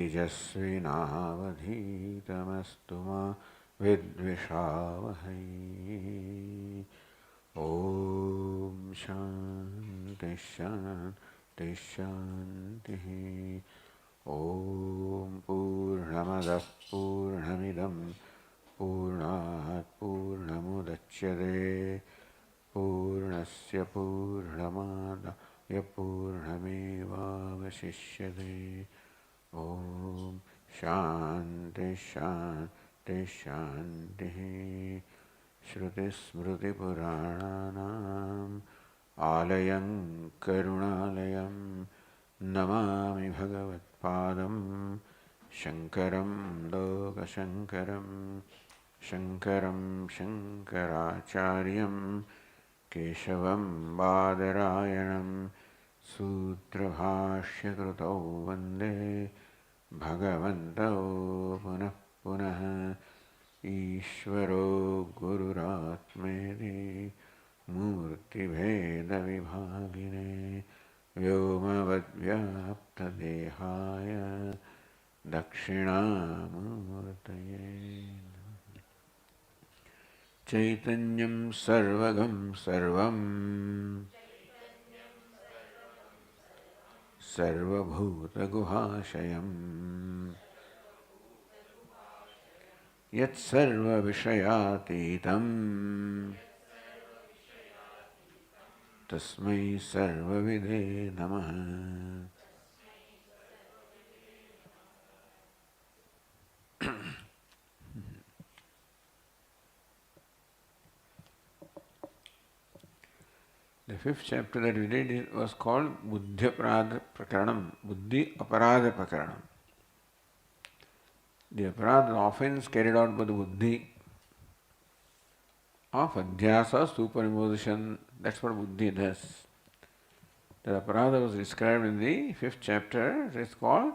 तेजस्विनावधीतमस्तु मा विद्विषावहै। ॐ शान्ति शान्ति शान्तिः। ॐ पूर्णमदः पूर्णमिदं पूर्णात् पूर्णमुदच्यते पूर्णस्य पूर्णमादाय पूर्णमेवावशिष्यते। ॐ शान्ति शान्ति शान्तिः। श्रुतिस्मृतिपुराणानाम् आलयं करुणालयं नमामि भगवत्पादं शङ्करं लोकशङ्करं शङ्करं शङ्कराचार्यं केशवं बादरायणं सूत्रभाष्यकृतौ वन्दे भगवन्तौ पुनः पुनः। ईश्वरो गुरुरात्मेति मूर्तिभेदविभागिने व्योमवद्व्याप्तदेहाय दक्षिणामूर्तये चैतन्यं सर्वगं सर्वं सर्वभूतगुहाशयम् यत्सर्वविषयातीतं तस्मै सर्वविदे नमः। The fifth chapter that we did was called Buddhi Aparadha Prakaranam, Buddhi Aparadha Prakaranam. The aparadha offense carried out by the buddhi of adhyasa, superimposition, that's what buddhi does. The aparadha was described in the fifth chapter. It is called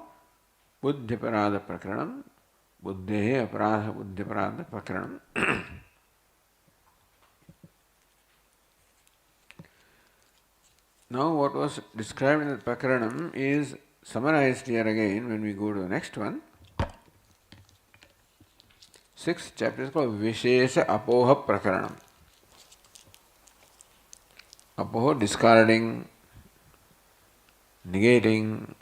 Buddhi Aparadha Prakaranam, Buddhi Aparadha Buddhi Aparadha Prakaranam. Now what was described in the Prakaranam is summarized here again when we go to the next one. Sixth chapter is called Vishesha Apoha Prakaranam. Apoha, discarding, negating.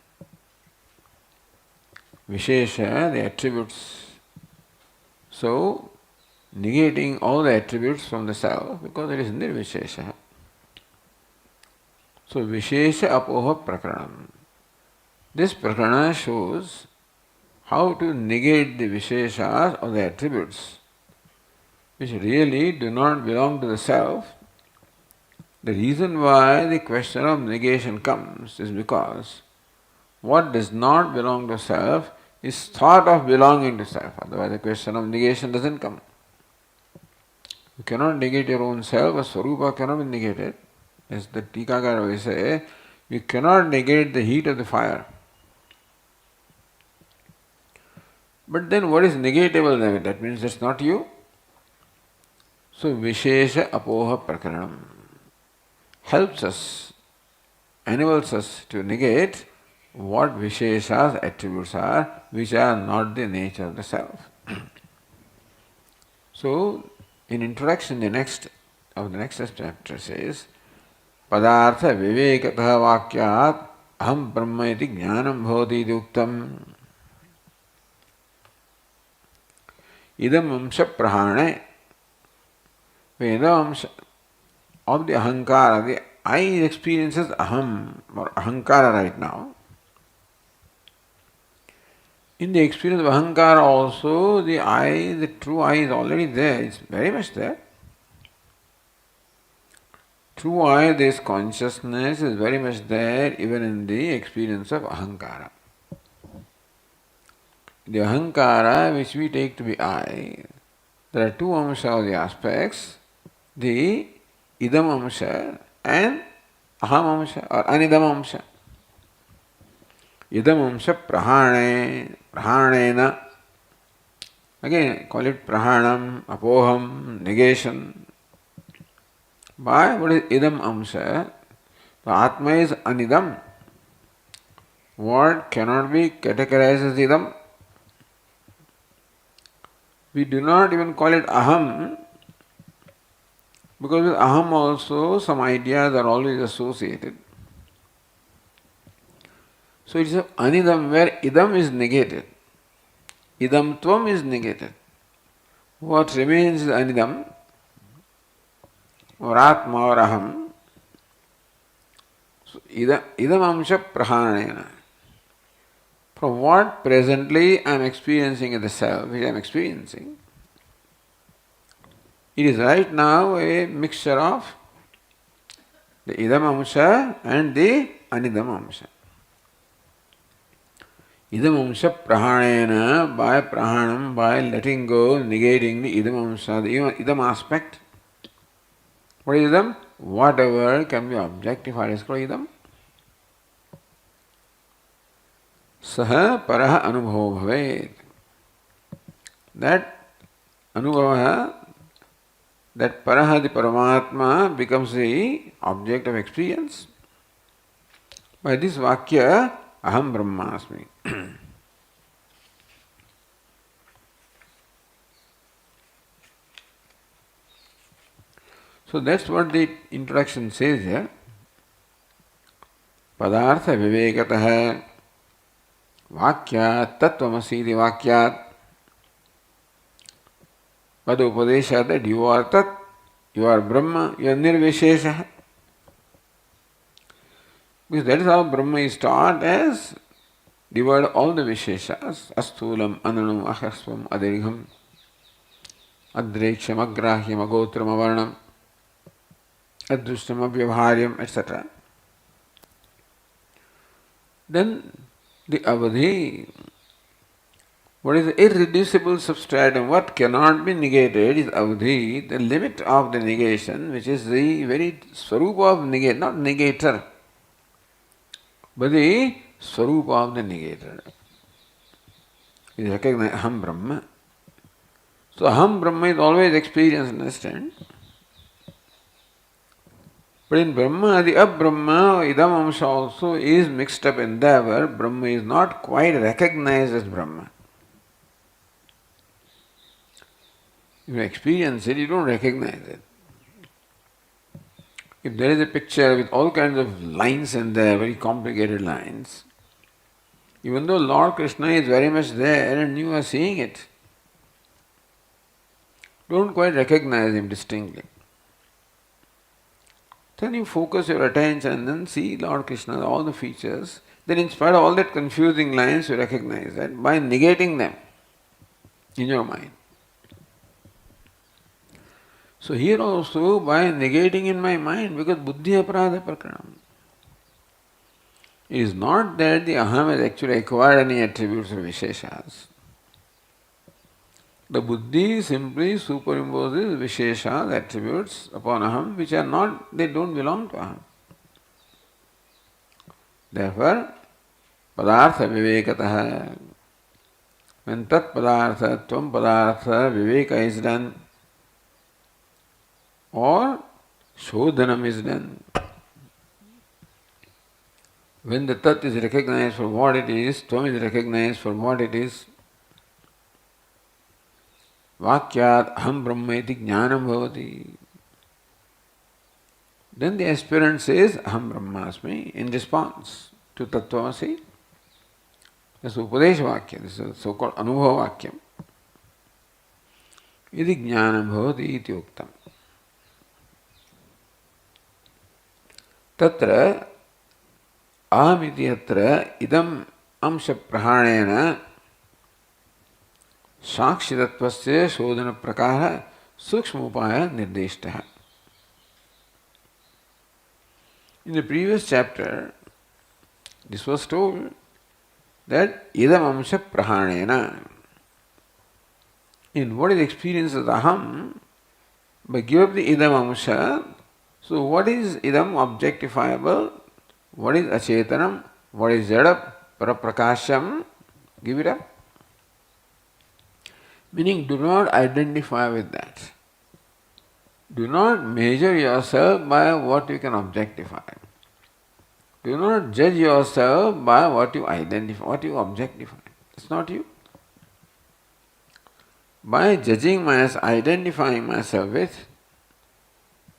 Vishesha, the attributes. So, negating all the attributes from the self because it is nirvishesha. So, Vishesha Apoha Prakaranam. This Prakarana shows how to negate the Visheshas or the attributes which really do not belong to the self. The reason why the question of negation comes is because what does not belong to self is thought of belonging to self. Otherwise the question of negation doesn't come. You cannot negate your own self, a Swarupa cannot be negated. As the Tikakara will say, you cannot negate the heat of the fire. But then what is negatable then? That means that's not you. So Vishesha Apoha Prakaranam helps us, enables us to negate what Vishesha's attributes are, which are not the nature of the self. So, in introduction, the next chapter says, Padartha Vivekatha Vakyat Aham Brahma iti Jnanam Bhavati Yuktam Idam Amsha Prahane. Idam Amsha of the Ahankara, the I experiences Aham or Ahankara right now. In the experience of Ahankara also, the I, the true I is already there, it's very much there. True I, this consciousness is very much there even in the experience of Ahankara. The Ahankara which we take to be I, there are two amsha of the aspects, the idam amsha and aham amsha or anidam amsha. Idam amsha prahanena. Again, call it prahanam, apoham, negation. By what is idam amsha? The Atma is anidam. what cannot be categorized as idam. We do not even call it aham, because with aham also some ideas are always associated. So it is anidam where idam is negated. Idam tvam is negated. What remains is anidam or atma or aham. So idam amsha prahanena. From what presently I am experiencing in the self, which I am experiencing, it is right now a mixture of the idam amsha and the anidam amsha. Idam amsha prahanena, by prahanam, by letting go, negating the idam amsha, the idam aspect. What is idam? Whatever can be objectified is called idam. Saha paraha anubhava bhavet. That anubhava, that paraha, the Paramatma, becomes the object of experience. By this vakya, aham brahmasmi. So that's what the introduction says here. Padartha vivekatah vakyat tattvamasi iti vakyat. By the upadesha that you are tat, you are Brahma, you are nirvishesha. Because that is how Brahma is taught, as devoid of all the visheshas, asthulam, ananam, ahasvam, adirgham, adreksham, agrahyam, agotram, avarnam, adrushtam, avyavharyam, etc. Then the avadhi, what is the irreducible substratum, what cannot be negated, is avadhi, the limit of the negation, which is the very swarupa of negate, not negator, but the swarupa of the negator. Is recognized aham Brahma. So aham Brahma is always experienced, understand? But in Brahma, the Brahma, idam amsha also is mixed up in there, where Brahma is not quite recognized as Brahma. If you experience it, you don't recognize it. If there is a picture with all kinds of lines in there, very complicated lines, even though Lord Krishna is very much there and you are seeing it, don't quite recognize him distinctly. Then you focus your attention and then see Lord Krishna, all the features. Then in spite of all that confusing lines, you recognize that by negating them in your mind. So here also, by negating in my mind, because buddhi aparadha prakranam, it is not that the aham has actually acquired any attributes or visheshas. The buddhi simply superimposes visheshas, attributes upon aham, which are not, they don't belong to aham. Therefore, padartha vivekatah, when tat padartha, tvam padartha, viveka is done, or shodhanam is done. When the tat is recognized for what it is, tvam is recognized for what it is, vakyat aham brahma iti jnanam bhavati. Then the aspirant says aham brahmasmi in response to tattvamasi. This is upadesha vakya, this is so-called anubhava vakyam. Iti jnanam bhavati iti uktam. Tatra aham iti atra idam amsha prahanena साक्षितत्वस्य शोधन प्रकार सूक्ष्म उपाय निर्दिष्टः. In the previous chapter, this was told that idam amsha prahanena. In what is experienced as aham, by give up the idam amsha, so what is idam objectifiable, what is achetanam, what is jada, paraprakasham, give it up. Meaning, do not identify with that. Do not measure yourself by what you can objectify. Do not judge yourself by what you identify, what you objectify. It's not you. By judging myself, identifying myself with,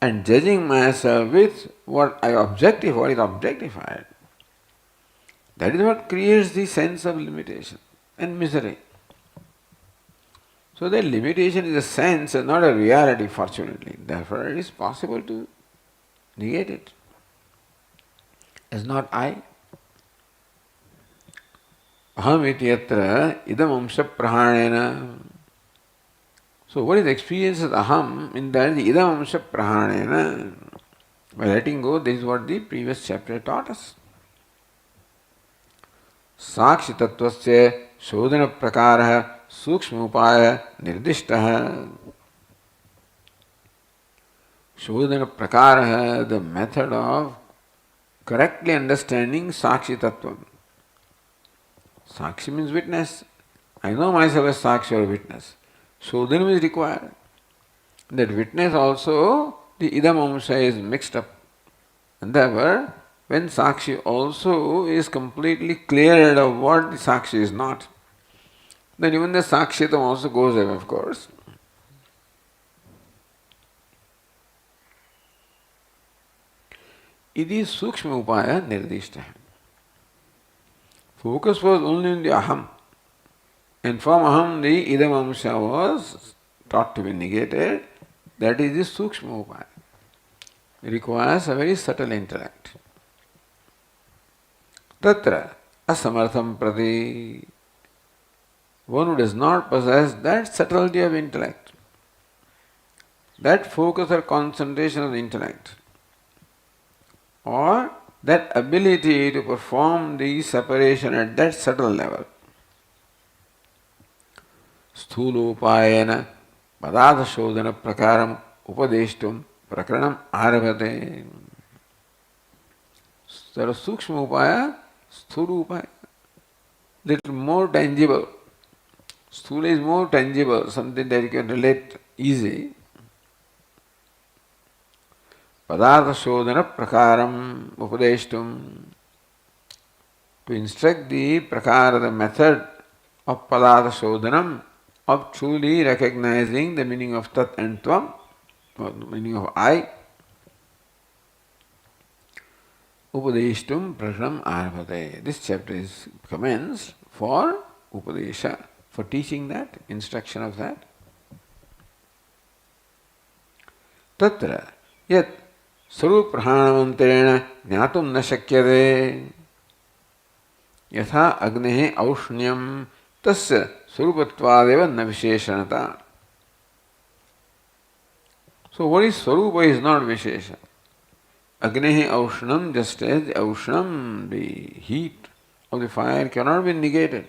and judging myself with what is objectified, that is what creates the sense of limitation and misery. So that limitation is a sense and not a reality, fortunately. Therefore, it is possible to negate it. It's not I. Aham iti yatra idam amsha prahanena. So what is the experience of aham? In that the idam amsha prahanena. By letting go, this is what the previous chapter taught us. Sakshi tattvasya shodhana prakarah सूक्ष्म उपाय निर्दिष्ट है. शोधन प्रकार है the method of correctly understanding sakshi tattva. Sakshi means witness. I know myself as sakshi और witness. Shodhana is required. That witness also the idam ansha is mixed up. And therefore when sakshi also is completely cleared of what the sakshi is not, then even the sakshitam also goes away, of course. Iti sukshma upaya nirdishta. Focus was only on the aham. And from aham the idam amsha was taught to be negated. That is the sukshma upaya. It requires a very subtle intellect. Tatra asamartham prati. One who does not possess that subtlety of intellect, that focus or concentration of the intellect, or that ability to perform the separation at that subtle level. Sthulopayena padartha shodhana prakaram upadeshtum prakranam arabhate. There is sukshma upaya, sthula upaya, little more tangible. Sthula is more tangible, something that you can relate easy. Padartha shodhana prakaram upadeshtum. To instruct the prakara, the method of padartha shodhanam, of truly recognizing the meaning of tat and tvam, or the meaning of I. Upadeshtum prakranam arabhate. This chapter is commenced for upadesha, for teaching that, instruction of that. Tatra yat sarup prahanamantrena jnatum na shakyate yatha agnehe aushnyam tasya sarupattvadeva na visheshanata. So what is sarupa is not vishesha. Agnehe aushnam, just as the aushnam, the heat of the fire, cannot be negated.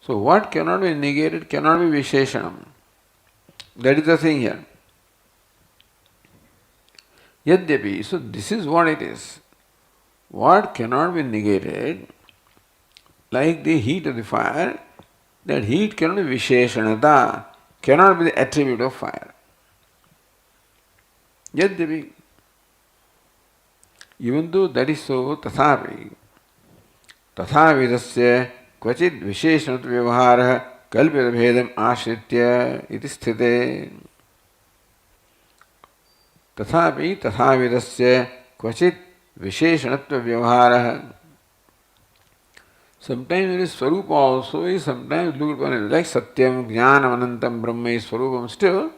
So what cannot be negated cannot be visheshanam. That is the thing here. Yadyapi, so this is what it is. What cannot be negated, like the heat of the fire, that heat cannot be visheshanata, cannot be the attribute of fire. Yadyapi, even though that is so, tathapi vidasya क्वचित् विशेषणत्व व्यवहारः कल्पित भेदम् आश्रित्य इति स्थिते. तथापि तथाविधस्य क्वचित् विशेषणत्व व्यवहारः. Sometimes it is swarupa also, is sometimes looked upon as like satyam, jnanam, anantam, brahma is swarupam. Still,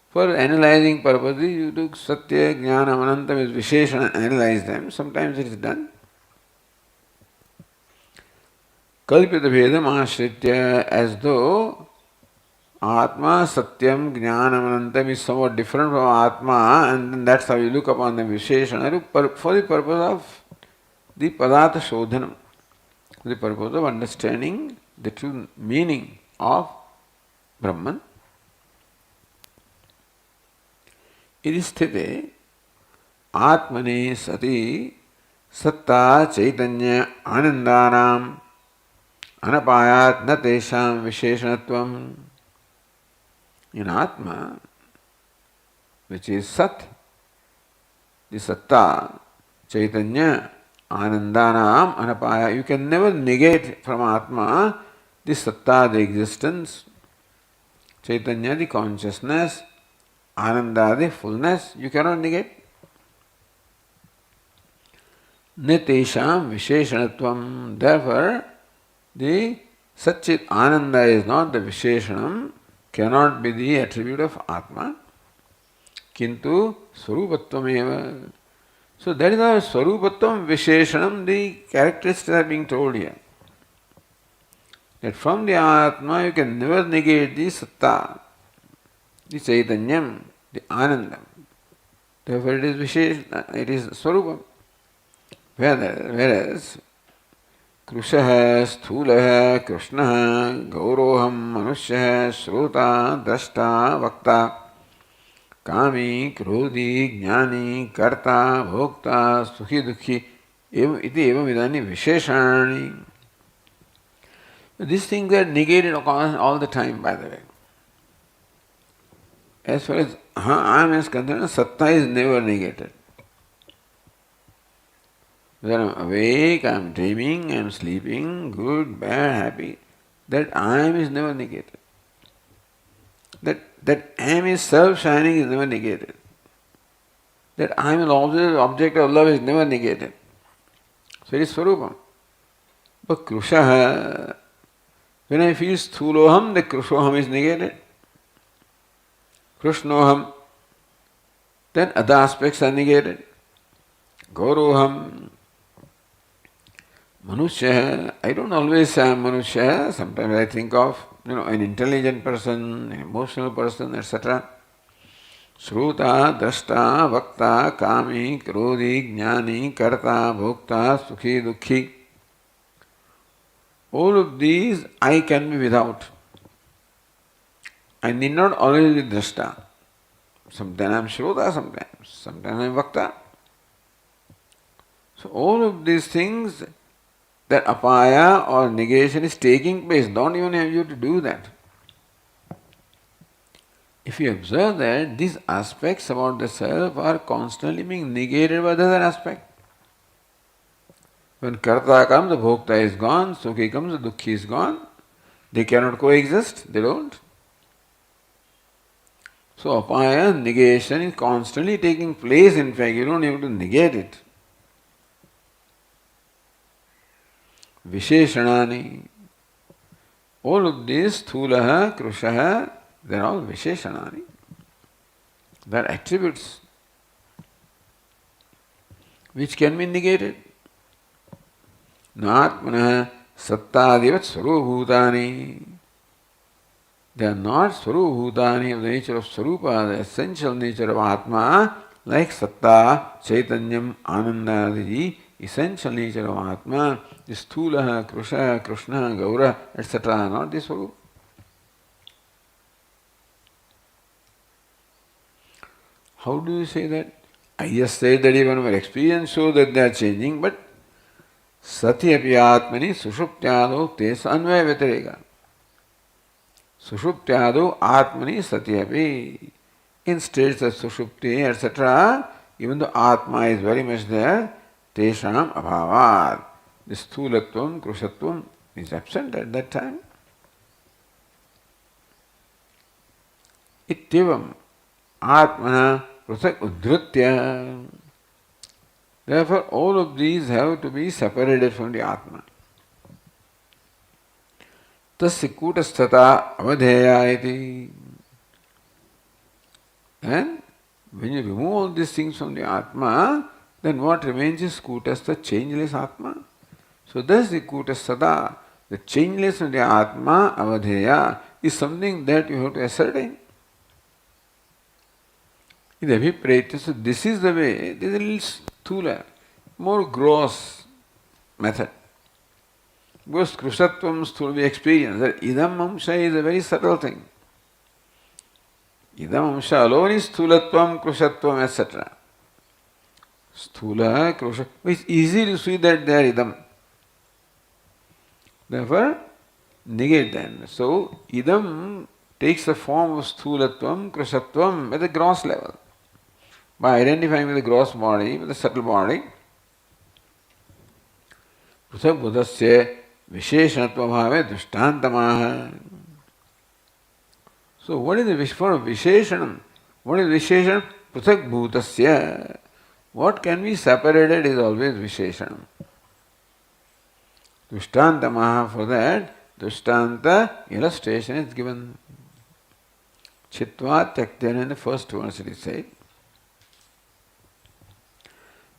for analyzing purposes, you took satya, jnanam, anantam is visheshana, analyze them. Sometimes it is done. Kalpita bhedam ashritya, as though Atma, Satyam, Jnanam, Anantam is somewhat different from Atma, and then that's how you look upon the Visheshana for the purpose of the Padartha Shodhanam, for the purpose of understanding the true meaning of Brahman. Idisthite Atmane Sati Satta Chaitanya Anandanam Anapayat na tesham visheshanatvam. In Atma, which is Sat, the Satta, Chaitanya, Anandanam anapaya. You can never negate from Atma the satta, the existence, Chaitanya, the consciousness, Ananda, the fullness. You cannot negate. Nitesham visheshanatvam. Therefore, the Satchit Ananda is not the Visheshanam, cannot be the attribute of Atma. Kintu Swarupatvam. So that is our Swarupatvam Visheshanam, the characteristics are being told here. That from the Atma you can never negate the Satta, the Chaitanyam, the Anandam. Therefore it is Vishesh, it is Swarupam. Whereas Krushaha, Sthulaha, Krishnaha, Gauroham, Manushyaha, Shrota, Drashta, Vakta, Kami, Krodhi, Jnani, Karta, Bhokta, Sukhi, Dukhi, iti evam vidani Visheshani. These things are negated all the time, by the way. As far as I am concerned, Satta is never negated. Whether I am awake, I am dreaming, I am sleeping, good, bad, happy, that I am is never negated. That I am is self-shining is never negated. That I am an object of love is never negated. So it is Swarupam. But Krushaha, when I feel Sthuloham, the Krushoham is negated. Krishnoham, then other aspects are negated. Gauroham, Manushya, I don't always say I am Manushya. Sometimes I think of an intelligent person, an emotional person, etc. Shruta, Drashta, Vakta, Kami, Krodhi, Jnani, Karta, Bhokta, Sukhi, Dukhi. All of these I can be without. I need not always be Drashta. Sometimes I am Shruta, sometimes I am Vakta. So all of these things, that apaya or negation is taking place, don't even have you to do that. If you observe that, these aspects about the self are constantly being negated by the other aspect. When karta comes, the bhokta is gone, sukhi comes, the dukhi is gone. They cannot coexist, they don't. So apaya, negation is constantly taking place, in fact, you don't have to negate it. Visheshanani. All of these, Sthulaha, Krushaha, they are all Visheshanani. They are attributes which can be negated. Natmana Sattadivat Swarubhutani. They are not Swarubhutani of the nature of Swarupa, the essential nature of Atma, like Satta, Chaitanyam, Anandadiji, essential nature of Atma, the Sthulaha, Krusha, Krishna, Gaura, etc. Not this Swarup. How do you say that? I just said that even our experience shows that they are changing, but Sati api Atmani Sushuptyado Tesa Anvaya Vyatireka. Sushuptyado Atmani Sati api. In states of Sushupti, etc., even though Atma is very much there, Tesham Abhavad. The Sthulatvam, Krushatvam is absent at that time. Ittivam Atmana Pruthak Udhrutya. Therefore, all of these have to be separated from the Atma. Tasya Kutasthata Avadheya iti. And when you remove all these things from the Atma, then what remains is Kutastha, changeless Atma. So thus the Kutasthata, the changeless of the Atma, Avadheya, is something that you have to ascertain. In the Abhiprayatya, so this is the way, this is a little sthula, more gross method. Because Krushatvam sthula we experience, that Idam Amsha is a very subtle thing. Idam Amsha alone is Sthulatvam, Krushatvam, etc. Sthula, Krusha, it's easy to see that they are Idam. Therefore, negate them. So, Idam takes the form of Sthulatvam, Krushatvam at the gross level. By identifying with the gross body, with the subtle body, पृथक्भूतस्य विशेषणत्वभावे दृष्टान्तमाह. So what is the for Visheshanam? What is Visheshanam? Prithakbhutasya. What can be separated is always Visheshanam. Drishtantamaha, for that, Drishtanta illustration is given. Chitva Tyaktena, in the first verse it is said.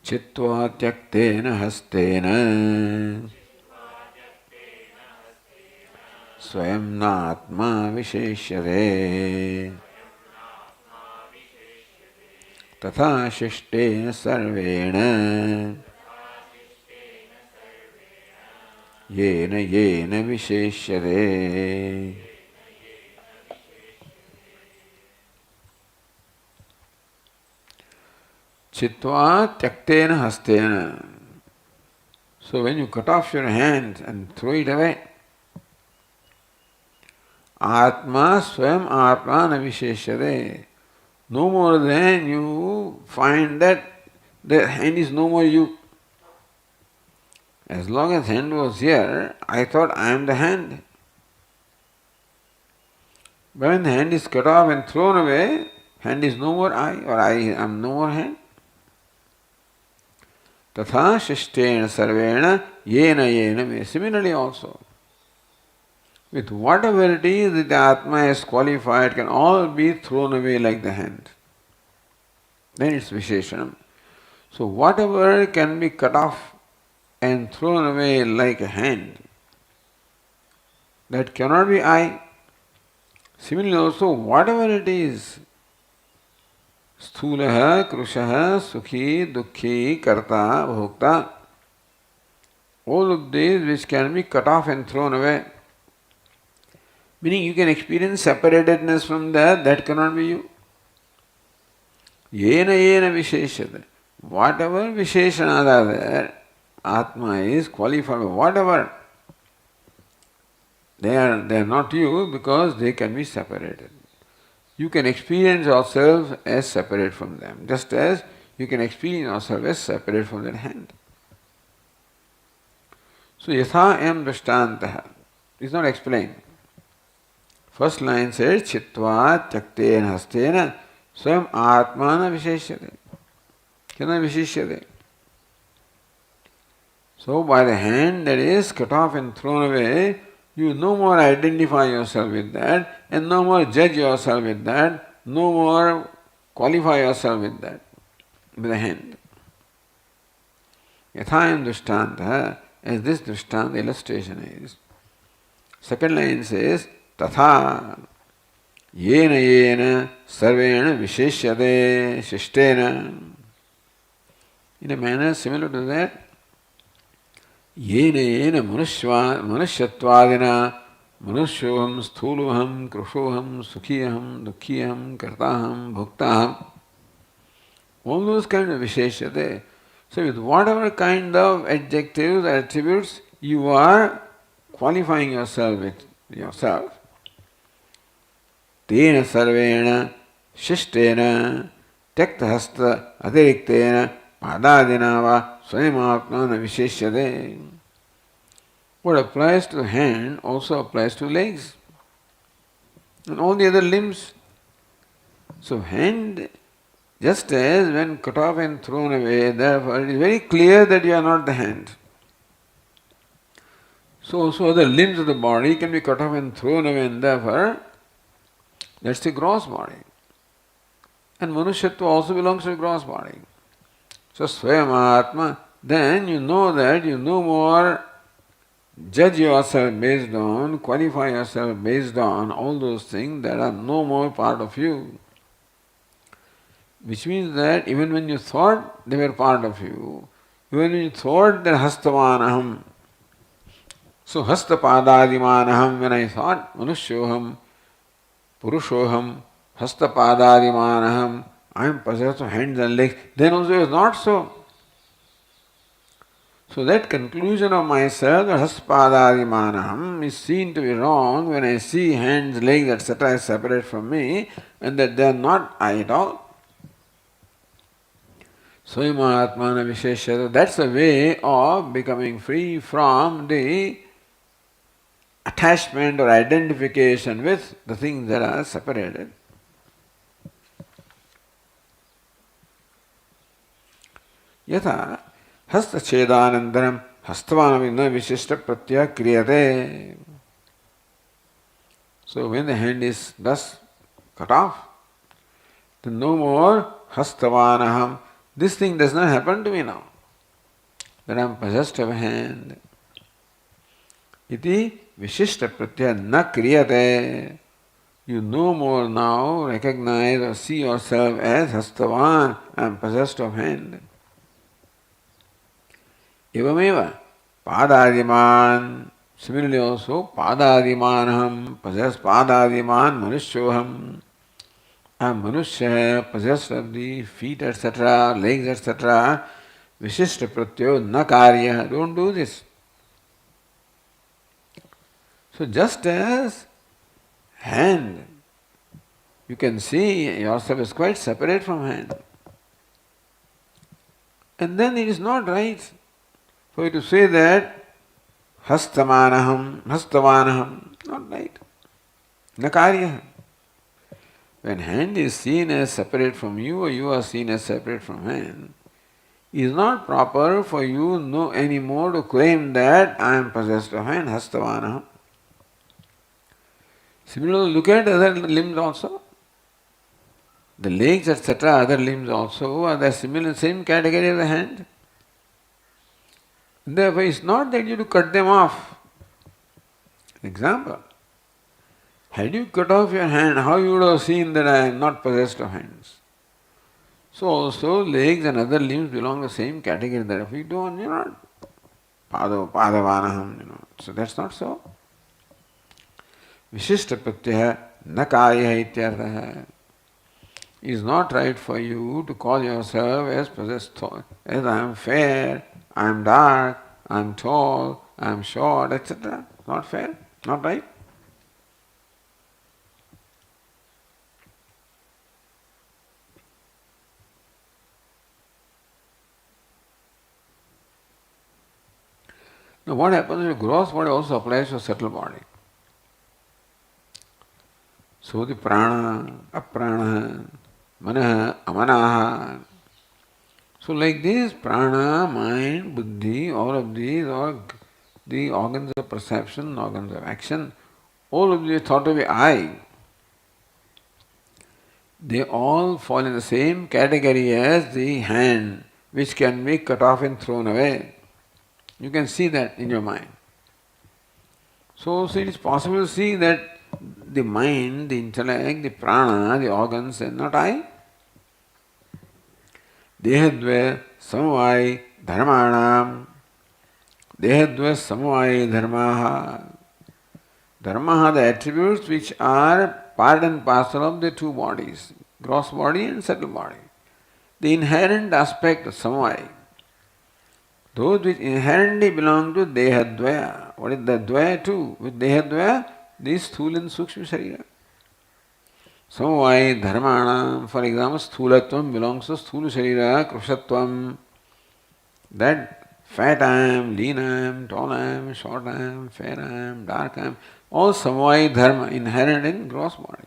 Chitva Tyaktena Hastena Swayam Natma Visheshyate Tatha Shishtena Sarvena Yena Yena Visheshyate. Chitva Tyaktena Hastena. So when you cut off your hand and throw it away, Atma Swam Atmana Visheshyate. No more than you find that the hand is no more you. As long as hand was here, I thought I am the hand. But when the hand is cut off and thrown away, hand is no more I, or I am no more hand. Tatha Shishtena Sarvena Yena Yena. Similarly also, with whatever it is that the Atma is qualified, can all be thrown away like the hand. Then it's Visheshanam. So whatever can be cut off and thrown away like a hand, that cannot be I. Similarly also, whatever it is, Sthulaha, Krushaha, Sukhi, Dukhi, Karta, Bhokta, all of these which can be cut off and thrown away. Meaning you can experience separatedness from that cannot be you. Yena Yena Visheshyate. Whatever Visheshanas are there, Atma is qualified, whatever. They are not you because they can be separated. You can experience yourself as separate from them, just as you can experience yourself as separate from that hand. So Yatha Am Drishtantaha is not explained. First line says Chitva Tyaktena Hastena Swam Atmana Visheshyate. Kena Visheshyate. So by the hand that is cut off and thrown away, you no more identify yourself with that, and no more judge yourself with that, no more qualify yourself with that, with the hand. Yathayam Drishtanta, as this Drishtanta illustration is. Second line says, Tatha Yena Yena Sarvena Visheshyate Shishtena. In a manner similar to that, Yena Yena Manushyattvadina Manusyoham Sthuluham Krushoham Sukhiyaham Dukhiyaham Kartaham Bhoktaham. All those kind of Visheshyate. So with whatever kind of adjectives, attributes you are qualifying yourself with yourself, Tena Sarvena Shishtena Tyaktahasta Adiriktena Padadinava Swayamaatmana Visheshyate. What applies to hand also applies to legs and all the other limbs. So hand, just as when cut off and thrown away, therefore it is very clear that you are not the hand. So also the limbs of the body can be cut off and thrown away, and therefore that's the gross body. And Manushyatva also belongs to the gross body. So Swayam then you know that you no more judge yourself based on, qualify yourself based on all those things that are no more part of you. Which means that even when you thought they were part of you, even when you thought that Hastavanaham, so Hastapadadimanaham, when I thought Manusyoham, Purushoham, Hastapadadimanaham, I am possessed of hands and legs, then also it was not so. So that conclusion of myself, that Hastapadadimanaham, is seen to be wrong when I see hands, legs, etc. separate from me, and that they are not I at all. Swayam Visheshya. That's a way of becoming free from the attachment or identification with the things that are separated. Yatha hastachedanandaram hastavanavina vishishta pratyaya kriyate. So when the hand is thus cut off, then no more hastavanaham. This thing does not happen to me now, that I am possessed of a hand. Iti vishishta pratyaya na kriyate. You no more now recognize or see yourself as hastavan, I am possessed of hand. Evameva padadiman. Similarly also padadimanaham, possessed padadiman manusyoham. I am manushya, possessed of the feet, etc., legs, etc. Vishishta pratyo na karya. Don't do this. So just as hand, you can see yourself is quite separate from hand. And then it is not right for you to say that hastavanaham, not right. Nakarya. When hand is seen as separate from you or you are seen as separate from hand, it is not proper for you no anymore to claim that I am possessed of hand, hastavanaham. Similarly, look at other limbs also. The legs, etc., other limbs also are the same category as the hand. Therefore, it's not that you have to cut them off. Example. Had you cut off your hand, how you would have seen that I am not possessed of hands? So also legs and other limbs belong to the same category. Therefore, you don't, you're not padavanaham, So that's not so. Vishishta pratyaya na karya ityartha. It is not right for you to call yourself as possessed, as I am fair, I am dark, I am tall, I am short, etc. Not fair, not right. Now what happens if gross body also applies to subtle body? So the prana, aprana, mana, amanaha. So like this, prana, mind, buddhi, all of these are the organs of perception, organs of action, all of these thought to be I. They all fall in the same category as the hand, which can be cut off and thrown away. You can see that in your mind. So it is possible to see that the mind, the intellect, the prana, the organs are not I. Dehadvaya samavai dharmanam. Dehadvaya samavai dharmaha. Dharmaha, the attributes which are part and parcel of the two bodies, gross body and subtle body. The inherent aspect of samavai. Those which inherently belong to dehadvaya. What is the dvaya too? With dehadvaya, this sthula and sukshma sharira. Samavai dharmana, for example, sthulatvam belongs to sthula sharira, krushatvam. That fat I am, lean I am, tall I am, short I am, fair I am, dark I am, all samavai dharma inherent in gross body.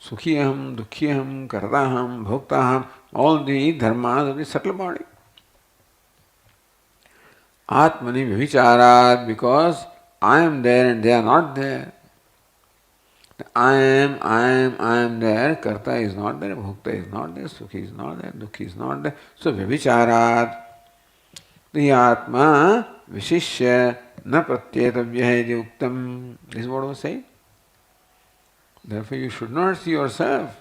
Sukhiyaham, dukkhiyaham, kartaham, bhoktaham, all the dharmas of the subtle body. Atmani vicharat, because I am there and they are not there. I am there, karta is not there, bhokta is not there, sukhi is not there, dukhi is not there. So vicharat, the atma vishishya na pratyetavya iti uktam. This is what I was saying. Therefore you should not see yourself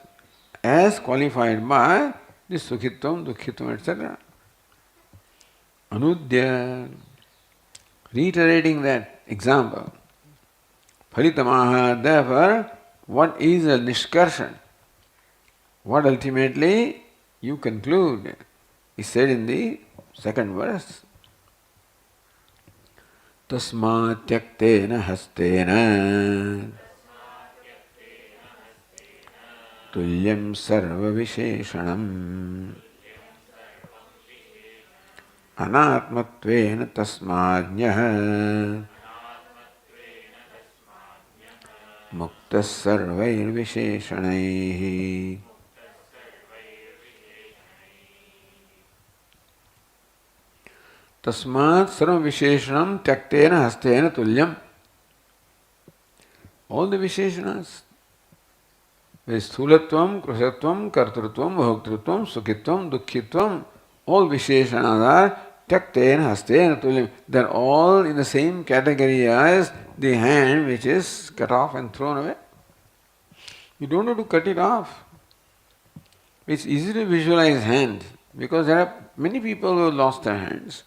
as qualified by this sukhitvam, dukhitvam, etc. Anudya, reiterating that example. Phalitamaha, therefore, what is a nishkarshan? What ultimately you conclude is said in the second verse. Tasmat tyaktena hastena tulyam sarva visheshanam Anatmatvena tasmadnyah muktas sarvair visheshanaihi. Tasmat sarva visheshanam tyaktena hastena tulyam. All the visheshanas, Sthulatvam, Krushatvam, Kartrutvam, Bhoktritvam, Sukhitvam, Dukkhitvam, all Visheshanas are Tyaktena, Hastena, Tulim. They are all in the same category as the hand which is cut off and thrown away. You don't have to cut it off. It's easy to visualize hand because there are many people who have lost their hands.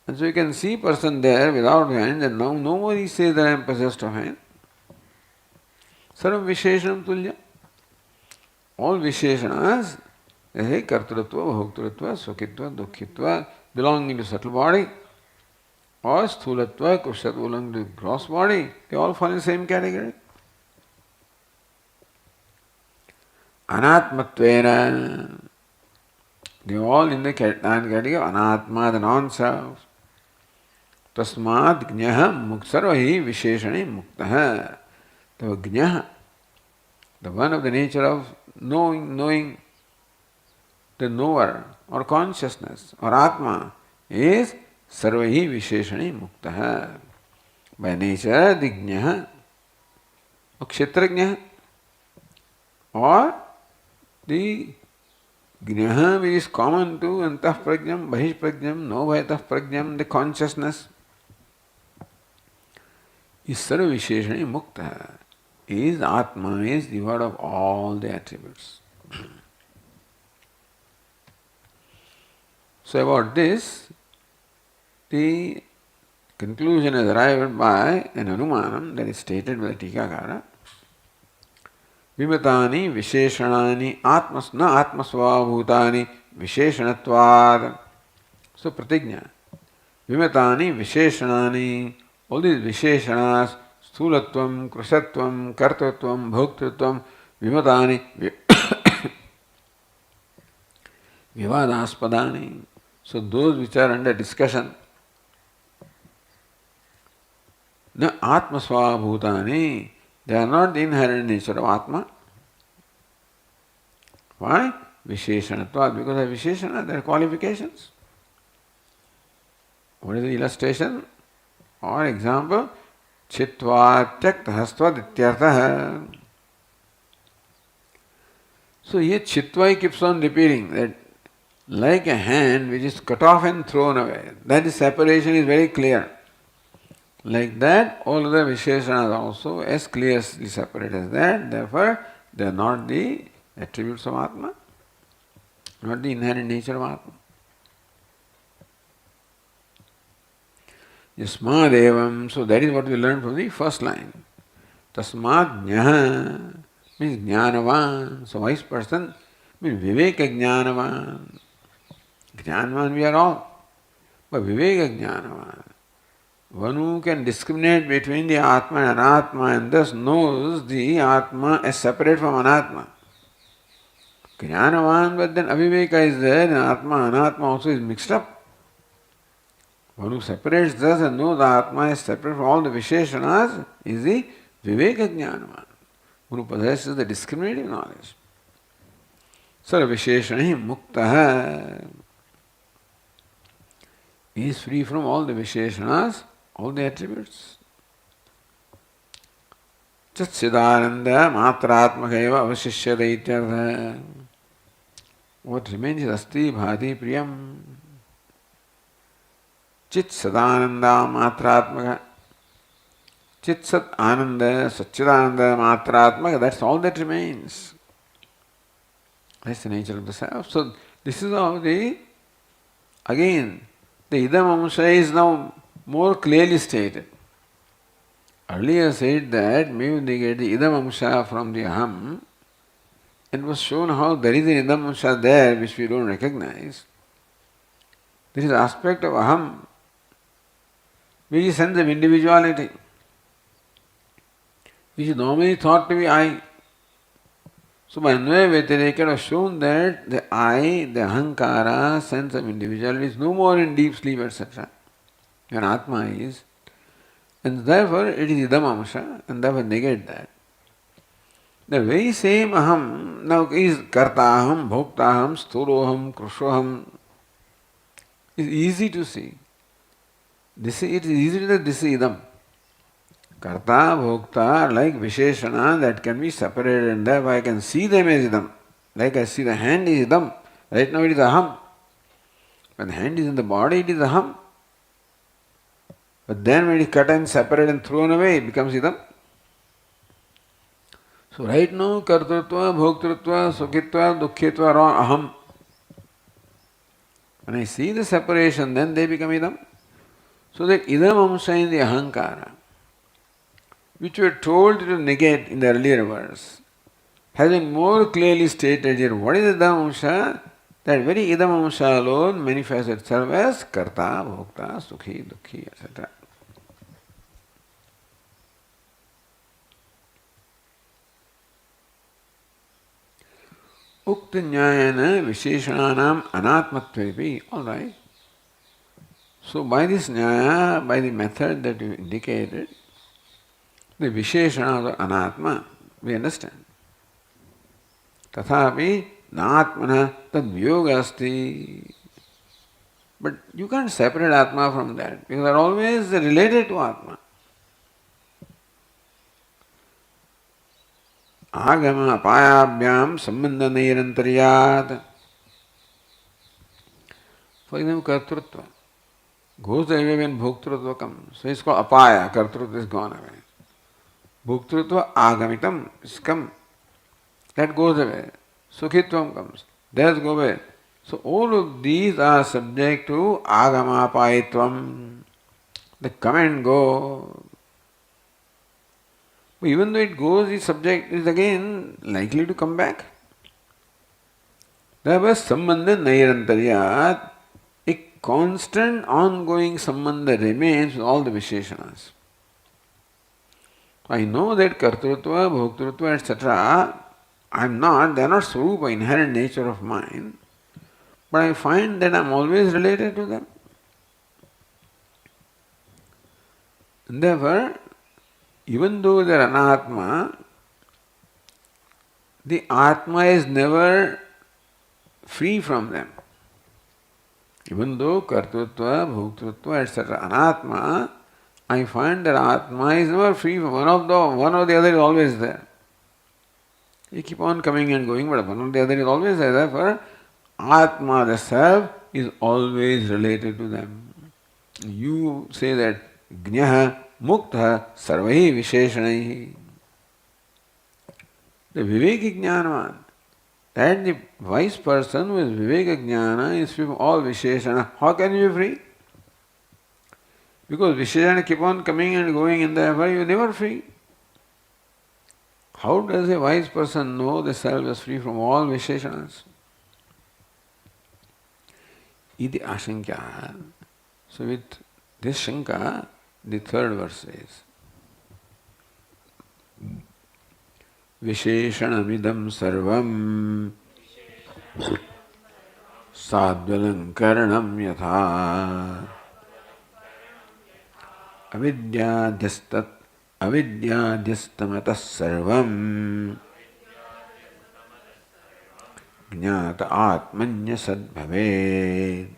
And so you can see a person there without hands and now nobody says that I am possessed of hand. Sarva Visheshanam Tulya. All Visheshanas, they say Kartrutva, Bhoktritva, Sukhitva, Dukkhitva, belonging to subtle body, or Sthulatva, Kushatva, belonging to gross body, they all fall in the same category. Anatmatvena, they are all in the category of Anatma, the non-self. Tasmad Gnaha Muksarvahi Visheshane Muktaha. The Gnaha, the one of the nature of knowing, the knower or consciousness or Atma is Sarvahi Visheshane Muktaha. By nature, the Gnaha or Kshetragnaha or the Gnaha which is common to Antah Prajnam, Bahish Prajnam, Novayatah Prajnam, the consciousness is Sarva Visheshane Muktaha. Is Atma, is the word of all the attributes. So about this, the conclusion is arrived by an anumanam that is stated by the Tikakara. Vimatani Visheshanani Atmas na Atmasvabhutani Visheshanatvad. So Pratigna. Vimatani Visheshanani, all these Visheshanas, Sthulatvam, Krushatvam, Kartatvam, Bhoktritvam, Vimatani, Vivadaspadani. So those which are under discussion. Na Atmasvabhutani, they are not the inherent nature of Atma. Why? Visheshanatvad, because of Visheshana, there are qualifications. What is the illustration? Or example, Chitva Tyaktahastvad Ityartha. So here Chitva keeps on repeating that like a hand which is cut off and thrown away, that the separation is very clear. Like that, all other Visheshanas are also as clearly separate as that, therefore they are not the attributes of Atma, not the inherent nature of Atma. Yasmad evam, so that is what we learned from the first line. Tasmad jnaha means jnanavan, so wise person means viveka jnanavan. Jnanavan we are all, but viveka jnanavan. One who can discriminate between the Atma and Anatma and thus knows the Atma as separate from Anatma. Jnanavan, but then aviveka is there and Atma, Anatma also is mixed up. One who separates thus and knows the Atma is separate from all the Visheshanas is the Viveka Jnanavan, one who possesses the discriminative knowledge. Sarva Visheshanahi Muktaha is free from all the Visheshanas, all the attributes. Chat Siddhananda Matratmakaiva Avashishyata Ityartha. What remains is Asti Bhati Priyam. Chit Sadananda Matratmaka. Chit Sat Ananda, Satchidananda Matratmaka, that's all that remains. That's the nature of the self. So this is how again, the Idam Amsha is now more clearly stated. Earlier said that maybe they get the Idam Amsha from the Aham. It was shown how there is an Idam Amsha there which we don't recognize. There is an aspect of Aham which is sense of individuality, which is normally thought to be I. So by Anvaya Vyatireka it was shown that the I, the Ahankara, sense of individuality is no more in deep sleep, etc. When Atma is, and therefore it is Idam Amsha, and therefore negate that. The very same Aham now is Kartaham, Bhoktaham, Sthuroham, Krushoham. It's easy to see. It is easy to say this is Idam. Karta, Bhokta are like Visheshana that can be separated, and therefore I can see them as Idam. Like I see the hand is Idam. Right now it is Aham. When the hand is in the body, it is Aham. But then when it is cut and separated and thrown away, it becomes Idam. So right now, Kartrutva, Bhoktrutva, Sukhitva, Dukkhitva are all Aham. When I see the separation, then they become Idam. So that Idam Amsha in the Ahankara, which we were told to negate in the earlier verse, has been more clearly stated here. What is Idam Amsha? That very Idam Amsha alone manifests itself as Karta, Bhokta, Sukhi, Dukhi, etc. Ukta Nyayana Visheshanam Anatmatvepi. Alright. So by this Nyaya, by the method that you indicated, the Visheshana of Anatma, we understand. Tathapi Natmana Tadvyoga asti. But you can't separate Atma from that, because they are always related to Atma. Agama apayabhyam sambandha nairantaryat. For example, Kartrutva goes away when Bhoktrutva comes. So it's called apaya, Kartrutva is gone away. Bhoktrutva agamitam is come. That goes away. Sukhitvam comes. That goes away. So all of these are subject to agama apayitvam. They come and go. But even though it goes, the subject is again likely to come back. Therefore, sambandha nairantaryat, a constant ongoing sambandha remains with all the Visheshanas. I know that Kartrutva, Bhoktrutva, etc., they are not Swarupa, inherent nature of mine, but I find that I am always related to them. And therefore, even though they are anatma, the atma is never free from them. Even though kartrutva, bhoktrutva, etc., anatma, I find that atma is never free from one or the other is always there. You keep on coming and going, but one or the other is always there. Therefore, atma, the self, is always related to them. You say that Gnaha Mukta Sarvahi Visheshanaihi. The Viveki Jnanavan, that the wise person who is Viveka Jnana is free from all Visheshana. How can you be free? Because Visheshana keep on coming and going, and therefore you are never free. How does a wise person know the self is free from all Visheshanas? Iti Ashankya. So with this Shanka, the third verse says, Visheshanamidam sarvam sadvalankaranam yatha avidyadhyastamatas sarvam jnata atmanya sadbhaved.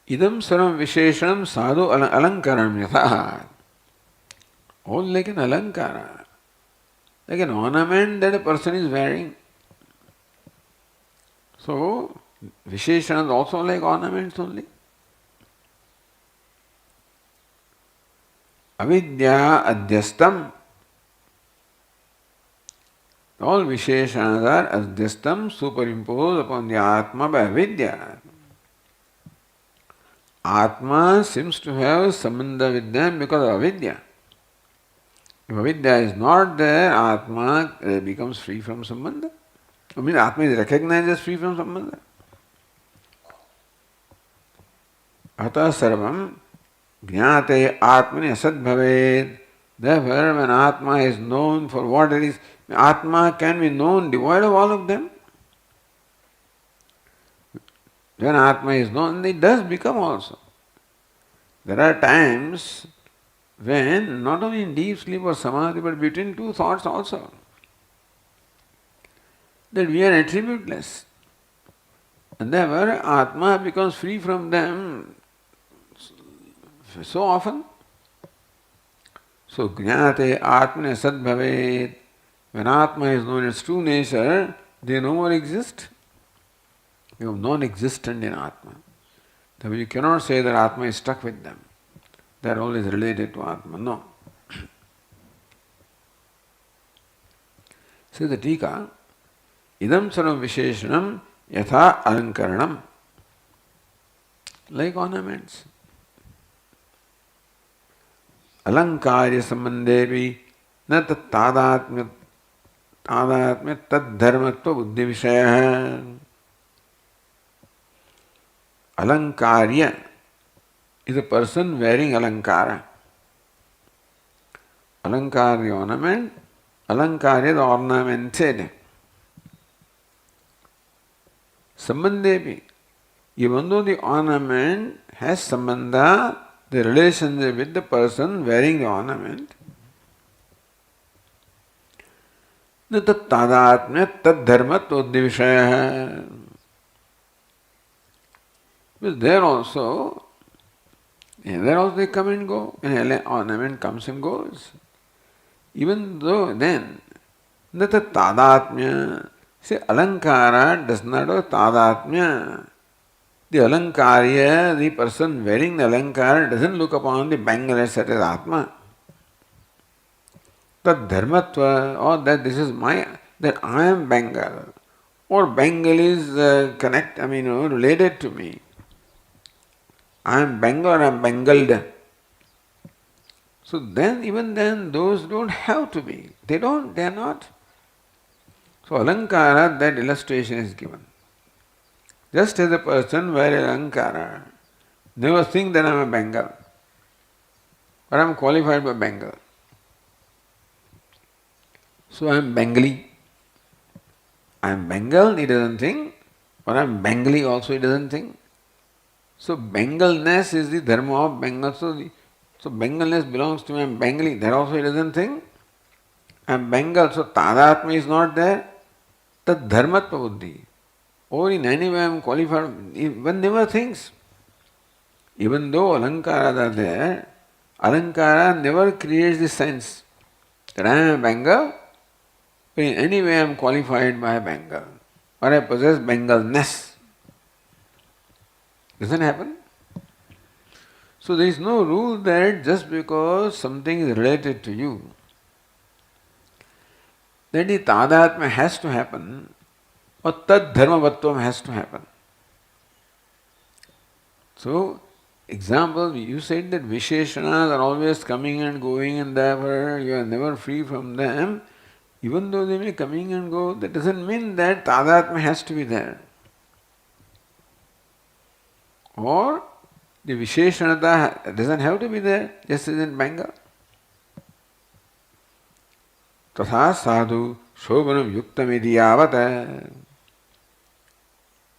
Idam sarvam visheshanam sadhu alankaram yatha. All like an alankara, like an ornament that a person is wearing. So, visheshana is also like ornaments only. Avidya adhyastam. All visheshanas are adhyastam, superimposed upon the atma by avidya. Atma seems to have sambandha with them because of avidya. If avidya is not there, atma becomes free from sambandha. I mean, atma is recognized as free from sambandha. Ata sarvam jnate atmani asad bhaved. Therefore, when Atma is known for what it is, Atma can be known devoid of all of them. When Atma is known, it does become also. There are times when, not only in deep sleep or samadhi, but between two thoughts also, that we are attributeless. And therefore, Atma becomes free from them so often. So, Jnate Atmane Sadbhavet. When Atma is known its true nature, they no more exist. You have non-existent in Atma. Therefore, you cannot say that Atma is stuck with them. They are always related to Atma. No. Says the Tika, Idam sarvam visheshanam yatha alankaranam. Like ornaments. Alankarya sambandhevi na tat tadatmya tad dharmatva buddhi vishaya. Alankarya is a person wearing alankara. Alankara ornament, alankara is ornamented. Sambandhevi, even though the ornament has sambandha, the relationship with the person wearing the ornament, na tat tadatmya tad dharmat buddhi vishaya. But there also they come and go. An ornament comes and goes. Even though then, that tadatmya, say alankara does not have tadatmya. The alankarya, the person wearing the alankara, doesn't look upon the bangle as such as Atma. That dharmatva, or that this is that I am bangle, or bangle is related to me. I am bangle or I am bangled. So then, even then, those don't have to be. They are not. So alankara, that illustration is given. Just as a person wears alankara, never think that I am a bangle, or I am qualified by bangle. So I am bangly. I am bangle, he doesn't think, or I am bangly also, he doesn't think. So bangleness is the dharma of Bengal. So bangleness belongs to me. I am bangly. That also he doesn't think. I am Bengal. So tadatma is not there. Tad dharmatva buddhi. Or in any way I am qualified. One never thinks. Even though alankaras are there, alankara never creates the sense that I am a Bengal. But in any way I am qualified by Bengal. Or I possess Bengalness. Doesn't happen. So there is no rule that just because something is related to you, that the tadatma has to happen, or tad dharmavatvam has to happen. So, example, you said that visheshanas are always coming and going and therefore you are never free from them. Even though they may coming and go, that doesn't mean that tadatma has to be there. Or the visheshanata doesn't have to be there, just as in Bengal. Tatha sadhu shobhanam yuktamidi yavata.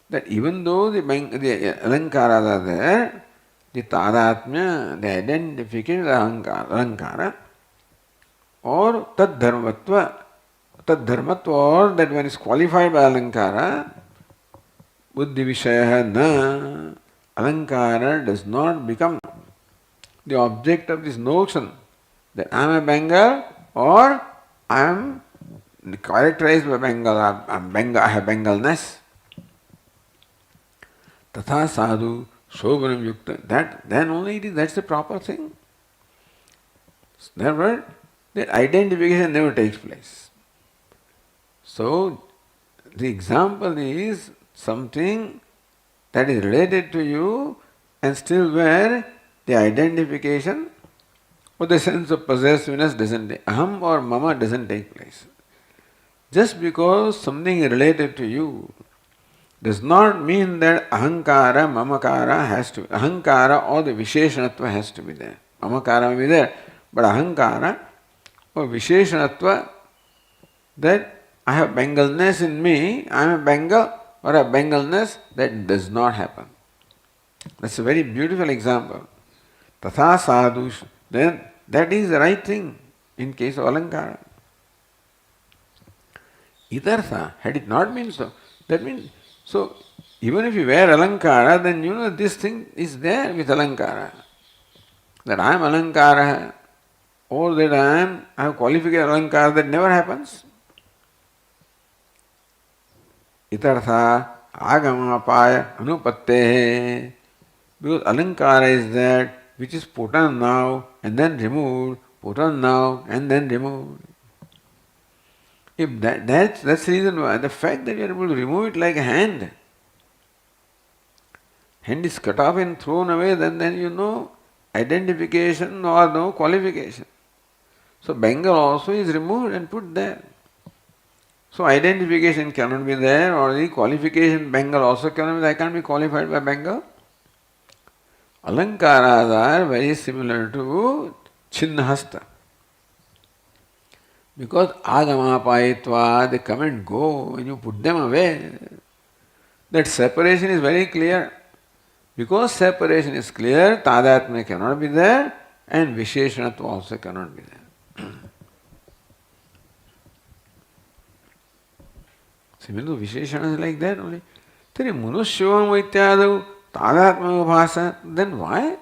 That even though the alankaras are there, the tadatmya, the identification of the alankara, or tad dharmatva, or that one is qualified by alankara, buddhi vishaya na. Alankara does not become the object of this notion that I am a Bengal or I am characterized by Bengal, I have Bengalness. Tatha sadhu shobhanam yukta. Then only that's the proper thing. Therefore, that identification never takes place. So, the example is something that is related to you and still where the identification or the sense of possessiveness aham or mama doesn't take place. Just because something is related to you does not mean that ahankara, mamakara has to, ahankara or the visheshanatva has to be there. Mamakara may be there, but ahankara or Visheshanatva, that I have Bengalness in me, I am a Bengal, or a Bengalness, that does not happen. That's a very beautiful example. Tatha sadhush, then that is the right thing in case of Alankara. Idartha, had it not been so, that means, so even if you wear Alankara, then you know this thing is there with Alankara. That I am Alankara, or that I have qualified Alankara, that never happens. Itartha agamapaya anupatte. Because Alankara is that which is put on now and then removed, put on now and then removed. If that's the reason why, the fact that you are able to remove it like a hand is cut off and thrown away, then you know identification or no qualification. So Bengal also is removed and put there. So identification cannot be there, or the qualification Bengal also cannot be there. I can't be qualified by Bengal. Alankaras are very similar to Chinnahasta. Because agamapayitva, they come and go when you put them away. That separation is very clear. Because separation is clear, tadatmya cannot be there, and visheshanatva also cannot be there. Similarly, visheshana is like that only. Tari manushyam ityadu tadatmya bhasa, then why?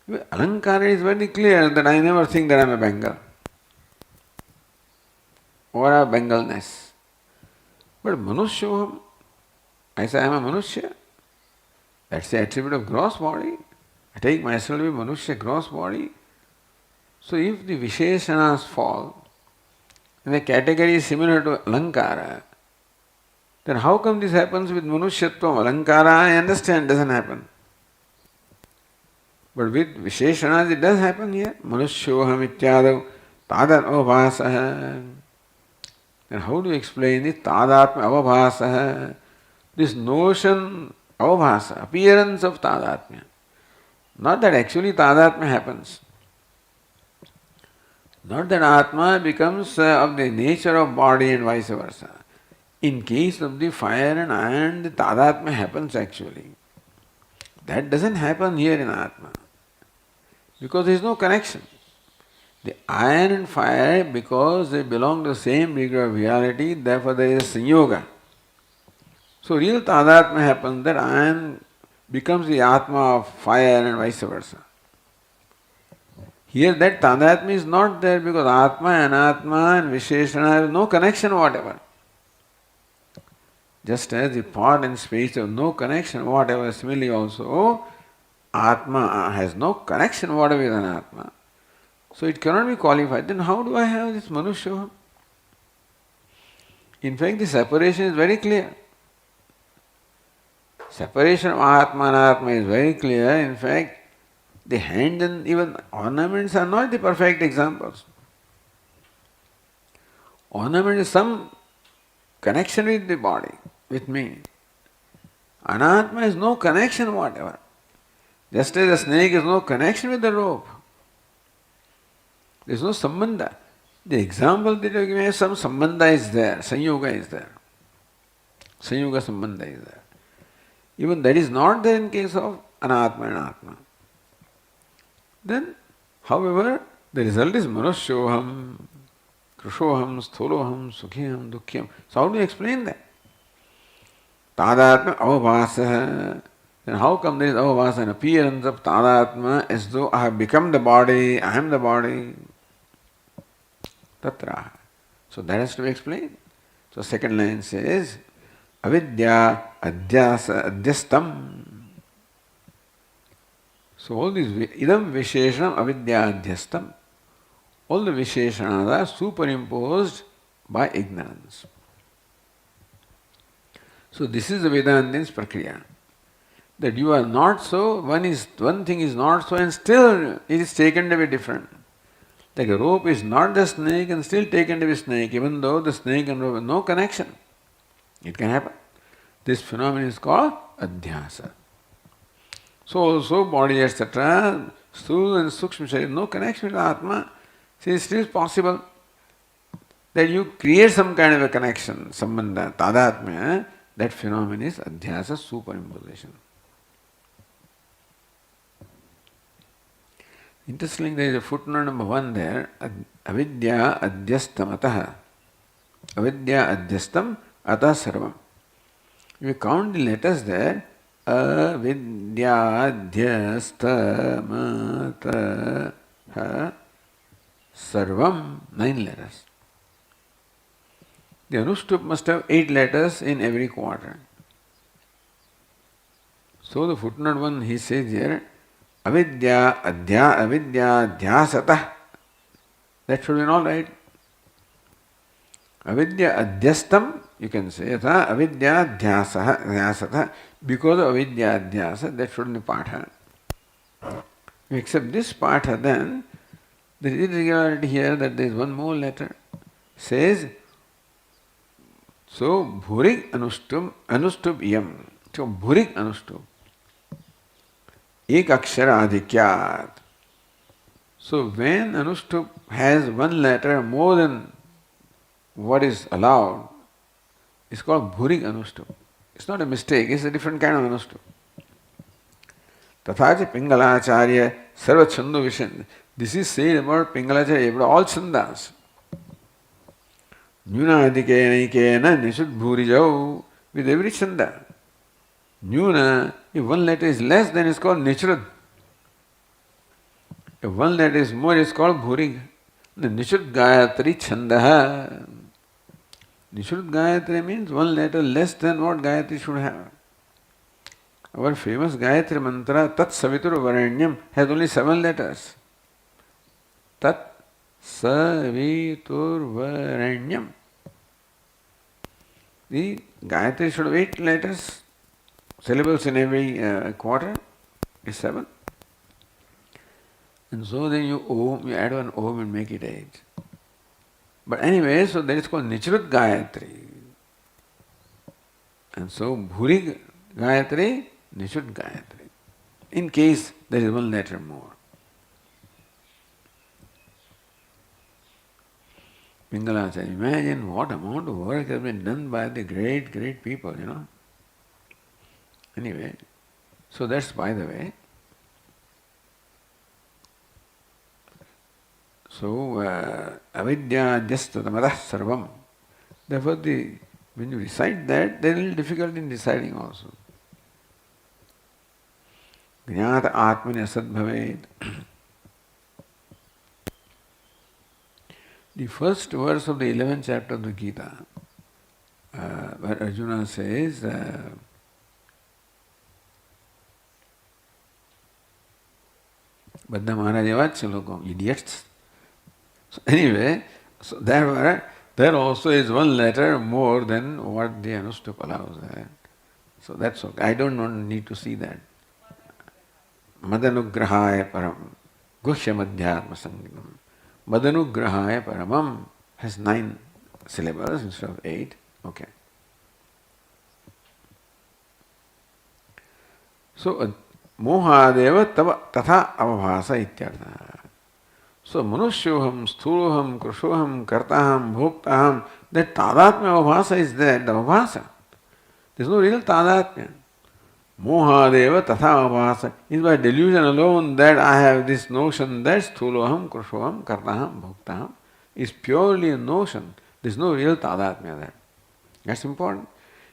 Alankara is very clear that I never think that I am a Bengal or a Bengalness. But manushyam, I say I am a manushya. That's the attribute of gross body. I take myself to be manushya, gross body. So if the visheshanas fall in the category similar to Alankara, then how come this happens with manushyattvam? Alankara, I understand, doesn't happen. But with visheshanas it does happen here. Manusyoham ityadav tadat avabhasaha. Then how do you explain this tadatma avabhasaha? This notion, avabhasa, appearance of tadatmya. Not that actually tadatmya happens. Not that Atma becomes of the nature of body and vice versa. In case of the fire and iron, the tadatmya happens actually. That doesn't happen here in Atma. Because there is no connection. The iron and fire, because they belong to the same degree of reality, therefore there is a sanyoga. So real tadatmya happens that iron becomes the Atma of fire and vice versa. Here that tadatmya is not there because Atma, Anatma and Visheshana have no connection whatever. Just as the pot and space have no connection whatever, similarly also Atma has no connection whatever with Anatma. So it cannot be qualified. Then how do I have this manusya? In fact, the separation is very clear. Separation of Atma and Atma is very clear. In fact, the hand and even ornaments are not the perfect examples. Ornament is some connection with the body, with me. Anatma has no connection whatever. Just as a snake has no connection with the rope. There is no sambandha. The example that you give me, some sambandha is there, sanyoga is there. Sanyoga sambandha is there. Even that is not there in case of anatma and atma. Then, however, the result is manusyoham, krushoham, stholoham, sukhiham, dukhyam. So how do you explain that? Tadatma avabhasa. Then how come there is avabhasa, an appearance of tadatma as though I have become the body, I am the body? Tatra. So that has to be explained. So second line says, avidya adhyasa adhyastam. So all these, idam visheshanam avidya adhyastam. All the visheshanas are superimposed by ignorance. So this is the Vedantin's prakriya. That you are not so, one thing is not so and still it is taken to be different. Like a rope is not the snake and still taken to be snake, even though the snake and rope have no connection. It can happen. This phenomenon is called adhyasa. So also body etc. Sthula and Sukshma Sharira, no connection with Atma. See, it is still possible that you create some kind of a connection, sambandha, tadatmya. That phenomenon is adhyasa, superimposition. Interestingly, there is a footnote number 1 there. Avidya adhyastam ataha. Avidya adhyastam atah sarvam. If you count the letters there, avidya adhyastam ataha sarvam, 9 letters. The anushtup must have 8 letters in every quarter. So the footnote 1, he says here, avidya adhyasatah. That should be all right. Avidya adhyastam, you can say, avidya adhyasatah. Because of avidya adhyasa, that should be patha. You accept this patha, then there is irregularity here that there is one more letter. Says, so bhurig anustup yam. So bhurig anustup. Ek akshara adhikyat. So when anustup has one letter more than what is allowed, it's called bhurig anustup. It's not a mistake, it's a different kind of anustup. Tathacha Pingalacharya sarva chandu vishan. This is said about Pingalacharya, about all chandas. Nyuna adhikena nishud bhurijau. With every chanda. Nyuna, if one letter is less, then it's called Nishrud. If one letter is more, it's called Bhurig. The Nishrud Gayatri Chandaha. Nishrud Gayatri means one letter less than what Gayatri should have. Our famous Gayatri mantra, Tat Savitur Varanyam, has only 7 letters. Tat Savitur Varanyam. The Gayatri should have 8 letters. Syllables in every quarter is 7. And so then you add one Om and make it 8. But anyway, so that is called Nichrut Gayatri. And so Bhurig Gayatri, Nichrut Gayatri. In case there is one letter more. Pingalacharya, imagine what amount of work has been done by the great, great people, you know. Anyway, so that's by the way. So, avidya adhyastamadah sarvam. Therefore, when you recite that, there is a little difficulty in reciting also. Jnata atmani asad bhaved. The first verse of the 11th chapter of the Gita, where Arjuna says, Baddha Maharajavad Chalokam, idiots. So anyway, so there also is one letter more than what the Anustup allows. So that's okay. I don't need to see that. Madanugrahaya param. Guhya madhyatma sangam. Madanugrahaya paramam has 9 syllables instead of 8. Okay. So Mohadeva tatha avabhasa ityartha. So manusyoham, sthuloham, krushoham, kartaham, bhoktaham, that tadatmya avabhasa is there, the avabhasa. There is no real tadatmya. Mohadeva tatha avabhasa is by delusion alone that I have this notion that sthuloham, krushoham, kartaham, bhoktaham is purely a notion. There is no real tadatmya there. That's important.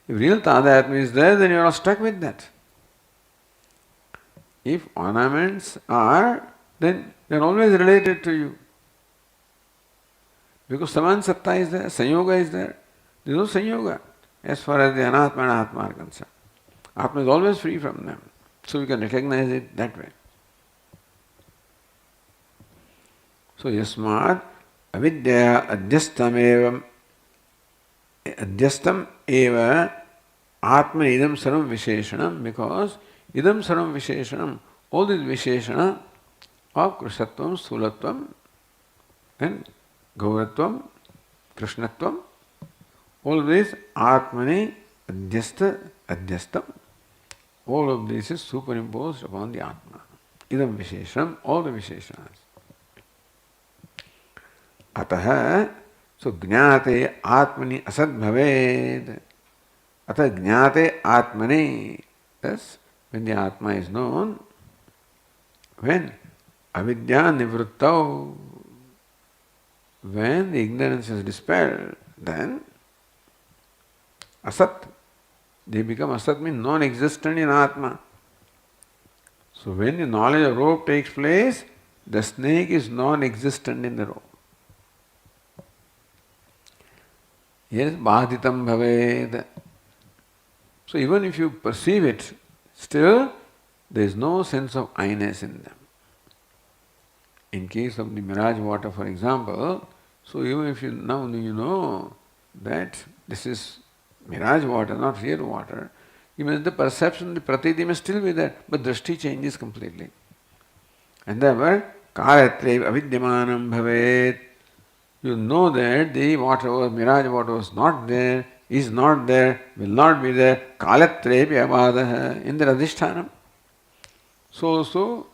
If real tadatmya is there, then you are not stuck with that. If ornaments are, then they are always related to you. Because Saman Satta is there, Sanyoga is there. There is no Sanyoga as far as the Anatma and Atma are concerned. Atma is always free from them. So you can recognize it that way. So Yasmat Avidya Adhyastam eva Atma idam sarvam visheshanam, because idam sarvam visheshanam, all these visheshana of Krishatvam, Sthulatvam and Gauratvam, Krishnatvam, all these Atmani adhyastam, all of this is superimposed upon the Atma. Idam visheshanam, all the visheshanas. Ataha, so jnate atmani asad bhaved. Atha jnate atmani. Thus, when the Atma is known, when avidya nivruttau, when the ignorance is dispelled, then asat, they become asat means non-existent in Atma. So when the knowledge of rope takes place, the snake is non-existent in the rope. Yes, bhaditam bhaved. So even if you perceive it, still there is no sense of I-ness in them. In case of the mirage water, for example, so even if you now you know that this is mirage water, not real water, even the perception, the pratiti may still be there, but drishti changes completely. And therefore, kalatrev avidyamanam bhavet. You know that the water was, mirage water was not there, is not there, will not be there, kalatrev avadaha, in the adhishthanam. So,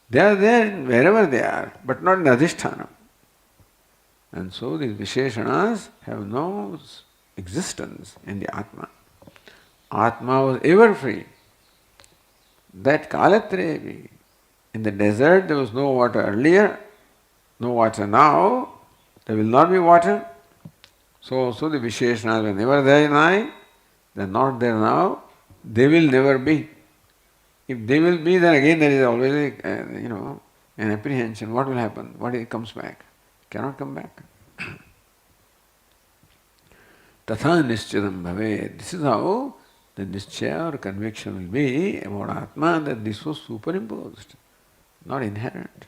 they are there wherever they are, but not in adhishthanam. And so these Visheshanas have no existence in the Atma. Atma was ever free. That kalatrevi. In the desert there was no water earlier, no water now, there will not be water. So the Visheshanas were never there in I, they are not there now, they will never be. If they will be, then again there is always an apprehension. What will happen? What if it comes back? Cannot come back. Tatha nischidam bhaved. This is how the nischaya or conviction will be about Atma, that this was superimposed, not inherent.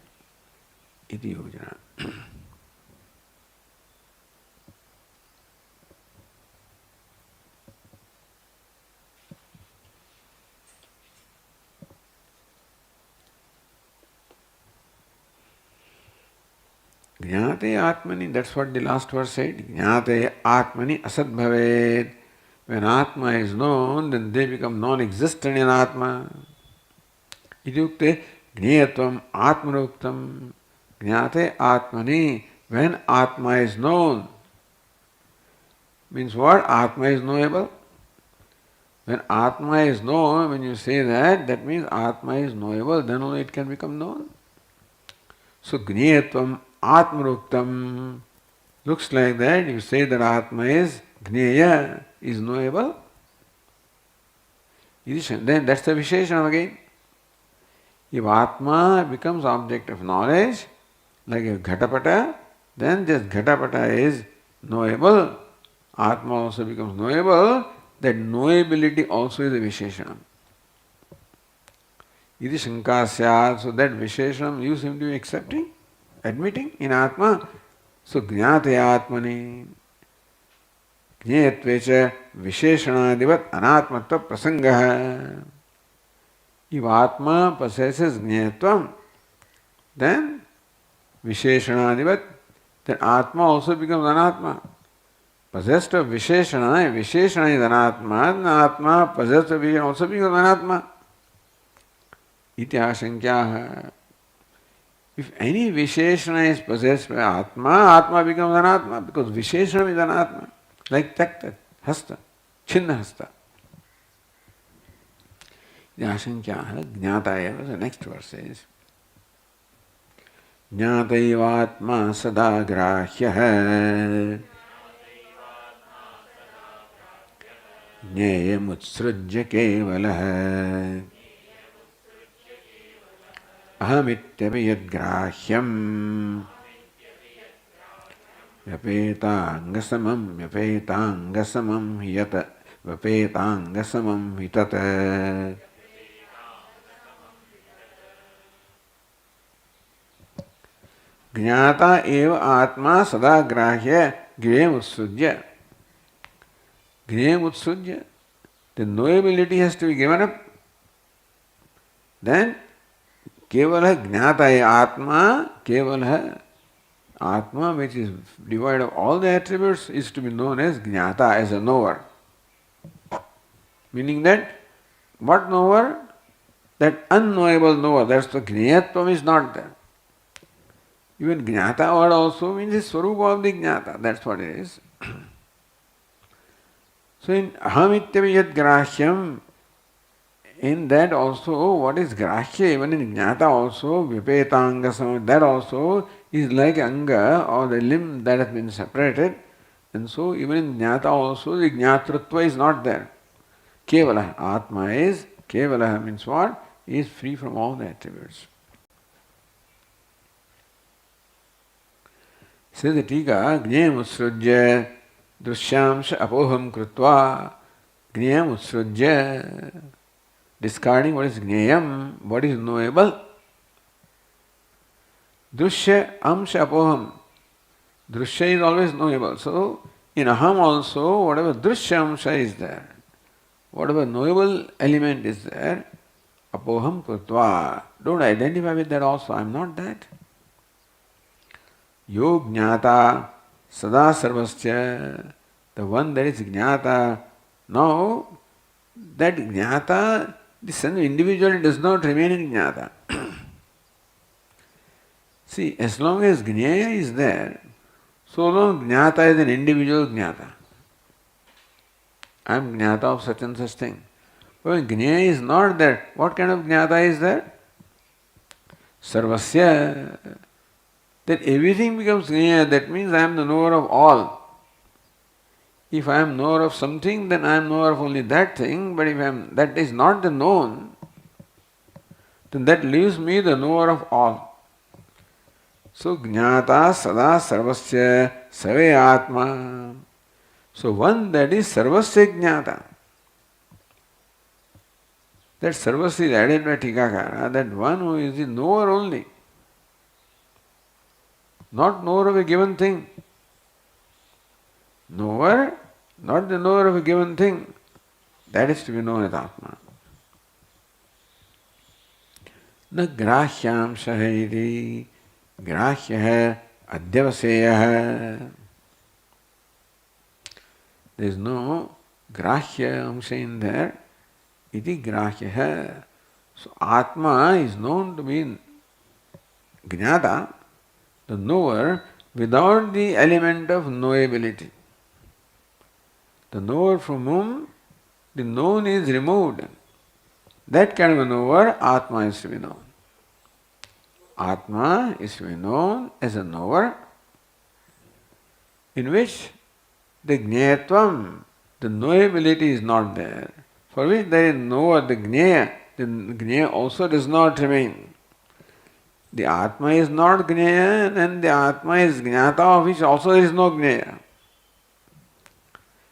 Iti yojana. Jnate Atmani, that's what the last verse said. Jnate Atmani asad bhaved. When Atma is known, then they become non-existent in Atma. Idyukte jnetvam atmanuktam. Jnate Atmani. When Atma is known, means what? Atma is knowable. When Atma is known, when you say that, that means Atma is knowable, then only it can become known. So jnetvam atmanuktam looks like that. You say that Atma is jneya, is knowable. Then that's the Visheshana again. If Atma becomes object of knowledge, like a Ghatapata, then this Ghatapata is knowable. Atma also becomes knowable. That knowability also is a Visheshana. Iti Shanka Syat, so that Visheshana you seem to be accepting, admitting in Atma. So Jnate Atmani. Jnetvecha Visheshanadivat Anatmatva Prasangaha. If Atma possesses Jnetvam, then Visheshanadivat, then Atma also becomes Anatma. Possessed of Visheshana, Visheshana is Anatma, and Atma possessed of Visheshana also becomes Anatma. Iti ashankyaha. If any Visheshana is possessed by Atma, Atma becomes Anatma, because Visheshana is Anatma. Like Takta, Hasta, Chinna Hasta. Ashankyaha, Jnataya, the next verse says, Jnataivatma sadagrahyaha Jneyamutsrujya kevalaha Ahamityapi yadgrahyam Vyapetangasamam hiyata Vyapetangasamam hitata. Jnata eva atma sada grahya grem utsujya. Grem utsujya. The knowability has to be given up. Then kevala jnata atma, kevala Atma, which is devoid of all the attributes, is to be known as Jnata, as a knower. Meaning that, what knower? That unknowable knower, that's the Jnatvam is not there. Even Jnata word also means the Swarupa of the Jnata. That's what it is. So in Ahamityavi Yad Grahyam, in that also, what is Grahya, even in Jnata also, Vipetanga Sama, that also is like Anga or the limb that has been separated. And so even in Jnata also, the Jnatrutva is not there. Kevala, Atma is, Kevala means what? Is free from all the attributes. Says the Tika, Jnayam Utsrujya, Drishyamsha Apoham Krutva, Jnayam Utsrujya, discarding what is Jnayam, what is knowable. Drishya Amsha Apoham. Drishya is always knowable. So in Aham also, whatever Drishya Amsha is there, whatever knowable element is there, Apoham Krutva. Don't identify with that also. I am not that. Yo Jnata Sada Sarvasya, the one that is Jnata. Now, that Jnata, the sense of individuality does not remain in Jnata. See, as long as Jnaya is there, so long Jnata is an individual Jnata. I am Jnata of such and such thing. But when Jnaya is not there, what kind of Jnata is there? Sarvasya. Then everything becomes Jnaya. That means I am the knower of all. If I am knower of something, then I am knower of only that thing. But if that is not the known, then that leaves me the knower of all. So Jnata Sada Sarvasya Save Atma. So one that is Sarvasya Jnata. That Sarvasya is added by Tikakara, that one who is the knower only. Not knower of a given thing. Knower, not the knower of a given thing. That is to be known as Atma. Na grahyam shahiri grahya adyavaseya. There is no grahya amsha in there. Iti grahya. So Atma is known to be Jnata, the knower, without the element of knowability. The knower from whom the known is removed. That kind of a knower, Atma is to be known. Atma is to be known as a knower in which the Jnayatvam, the knowability is not there. For which there is knower, the Jnaya also does not remain. The Atma is not Jnaya and the Atma is Jnata, of which also there is no Jnaya.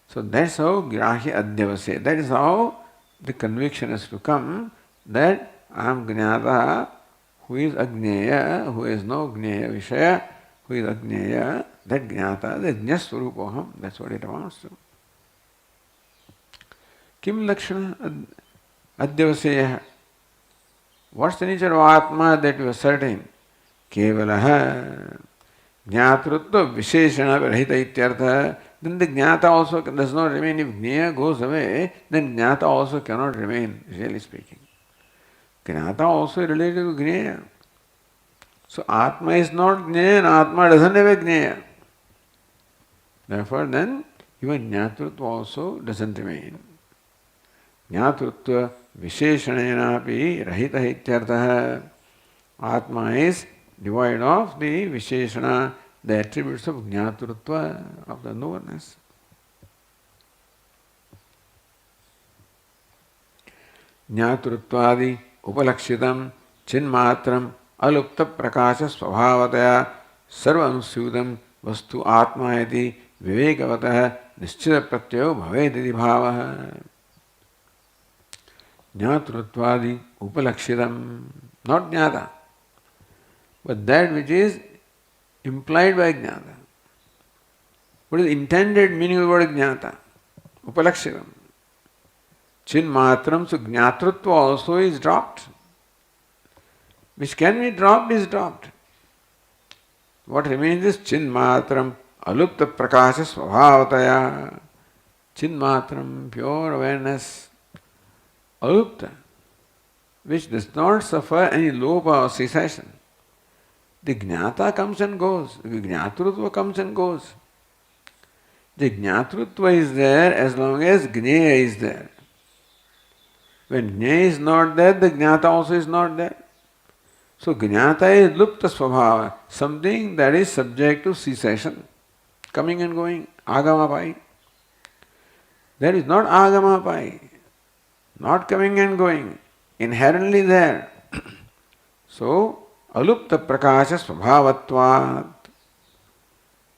So that's how Grahya Adyavase. That is how the conviction has to come that I am Jnata, who is Ajnaya, who has no Jnaya Vishaya, who is Ajnaya, that Jnata, that Jnaswarupoham, that's what it amounts to. Kim Lakshana Adyavaseya. What's the nature of Atma that you are certain? Kevalaha Jnatrutva Visheshana Rahita Ityartha. Then the Jnata also does not remain. If Jnaya goes away, then Jnata also cannot remain, really speaking. Jnata also is related to Jnaya. So Atma is not Jnaya and Atma doesn't have a Jnaya. Therefore then, even Jnatrutva also doesn't remain. Jnatrutva Visheshanenapi Rahita Ityartha. Atma is devoid of the Visheshana, the attributes of Jnatrutva, of the knowerness. Jnatrutvadi Upalakshitam Chinmatram Alupta Prakasha Swabhavataya Sarvanusyudam Vastu Atma iti Vivekavataha Nischita Pratyo Bhavediti Bhavaha. Jnatrutvadi Upalakshitam, not Jnata, but that which is implied by Jnata. What is the intended meaning of the word Jnata? Upalakshitam. Chinmatram, so Jnatrutva also is dropped. Which can be dropped is dropped. What remains is Chinmatram, Alupta Prakasha Swabhavataya. Chinmatram, pure awareness. Alupta, which does not suffer any lopa or cessation. The Jnata comes and goes. The Jnatrutva comes and goes. The Jnatrutva is there as long as Jnaya is there. When Jnaya is not there, the Jnata also is not there. So Jnata is Lupta Svabhava, something that is subject to cessation, coming and going, Agamapai. That is not Agamapai, not coming and going, inherently there. So, Alupta Prakasha Svabhavatvat.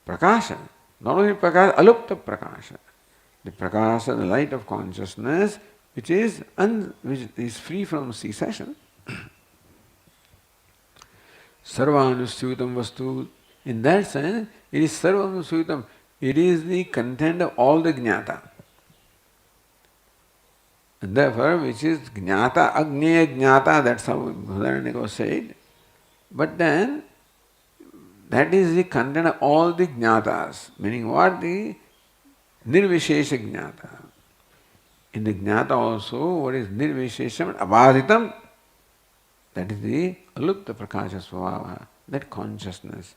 Prakasha, not only Prakasha, Alupta Prakasha. The Prakasha, the light of consciousness, which is free from cessation. Sarvanusyutam vastu. In that sense, it is Sarvanusyutam. It is the content of all the Jnata. And therefore, which is Jnata, Agneya Jnata, that's how Bhadaranyaka said. But then, that is the content of all the Jnatas. Meaning what? The Nirvishesha Jnata. In the Jnata also, what is Nirvishesham? Abhaditam. That is the Alupta Prakasha Svabhava, that consciousness.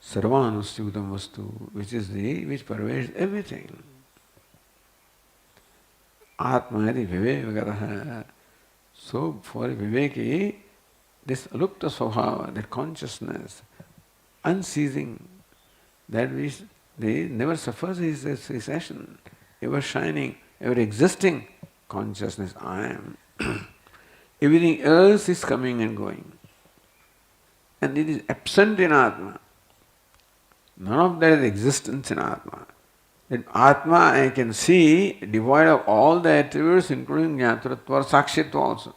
Sarvanusyutam vastu, which pervades everything. Atma adi vivekagataha. So for Viveki, this Alupta Svabhava, that consciousness, unceasing, that which they never suffers his cessation, ever shining, ever existing consciousness, I am. Everything else is coming and going. And it is absent in Atma. None of that is existence in Atma. In Atma I can see devoid of all the attributes including Jnatratva or Sakshitva also.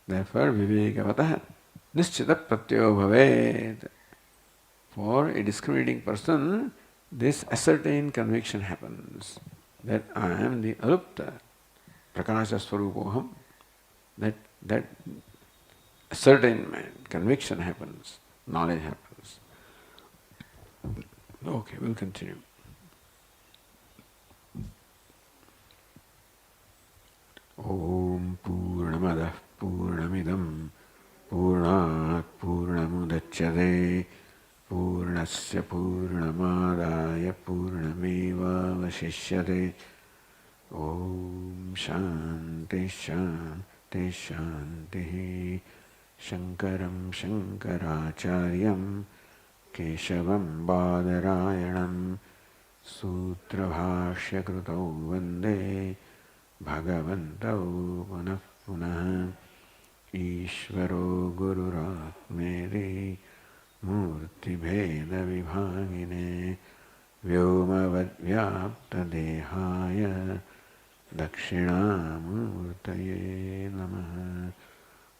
Therefore Vivekavataha Nischita Pratyo Bhavet. For a discriminating person, this ascertained conviction happens that I am the Alupta Prakasha Swarupoham. That ascertainment, conviction happens, knowledge happens. Okay, we'll continue. Om Purnamadah Purnamidam Purnat Purnamudachyate Purnasya Purnamadaya Purnameva Vasishyate. Om Shanti Shanti Shanti. Shankaram Shankaracharyam Keshavam Badarayanam Sutrabhashya Krutau Vande Bhagavantau Punah Punah. Ishvaro Gururatmeri Murti Bheda Vibhagine Vyomavad Vyapta Dehaya Dakshinamurtaye Namaha.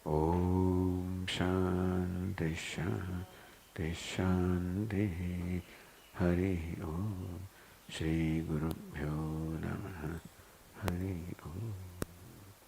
Om Shanti Shanti Shanti. Hari Om. Shri Gurubhyo Namaha. Hari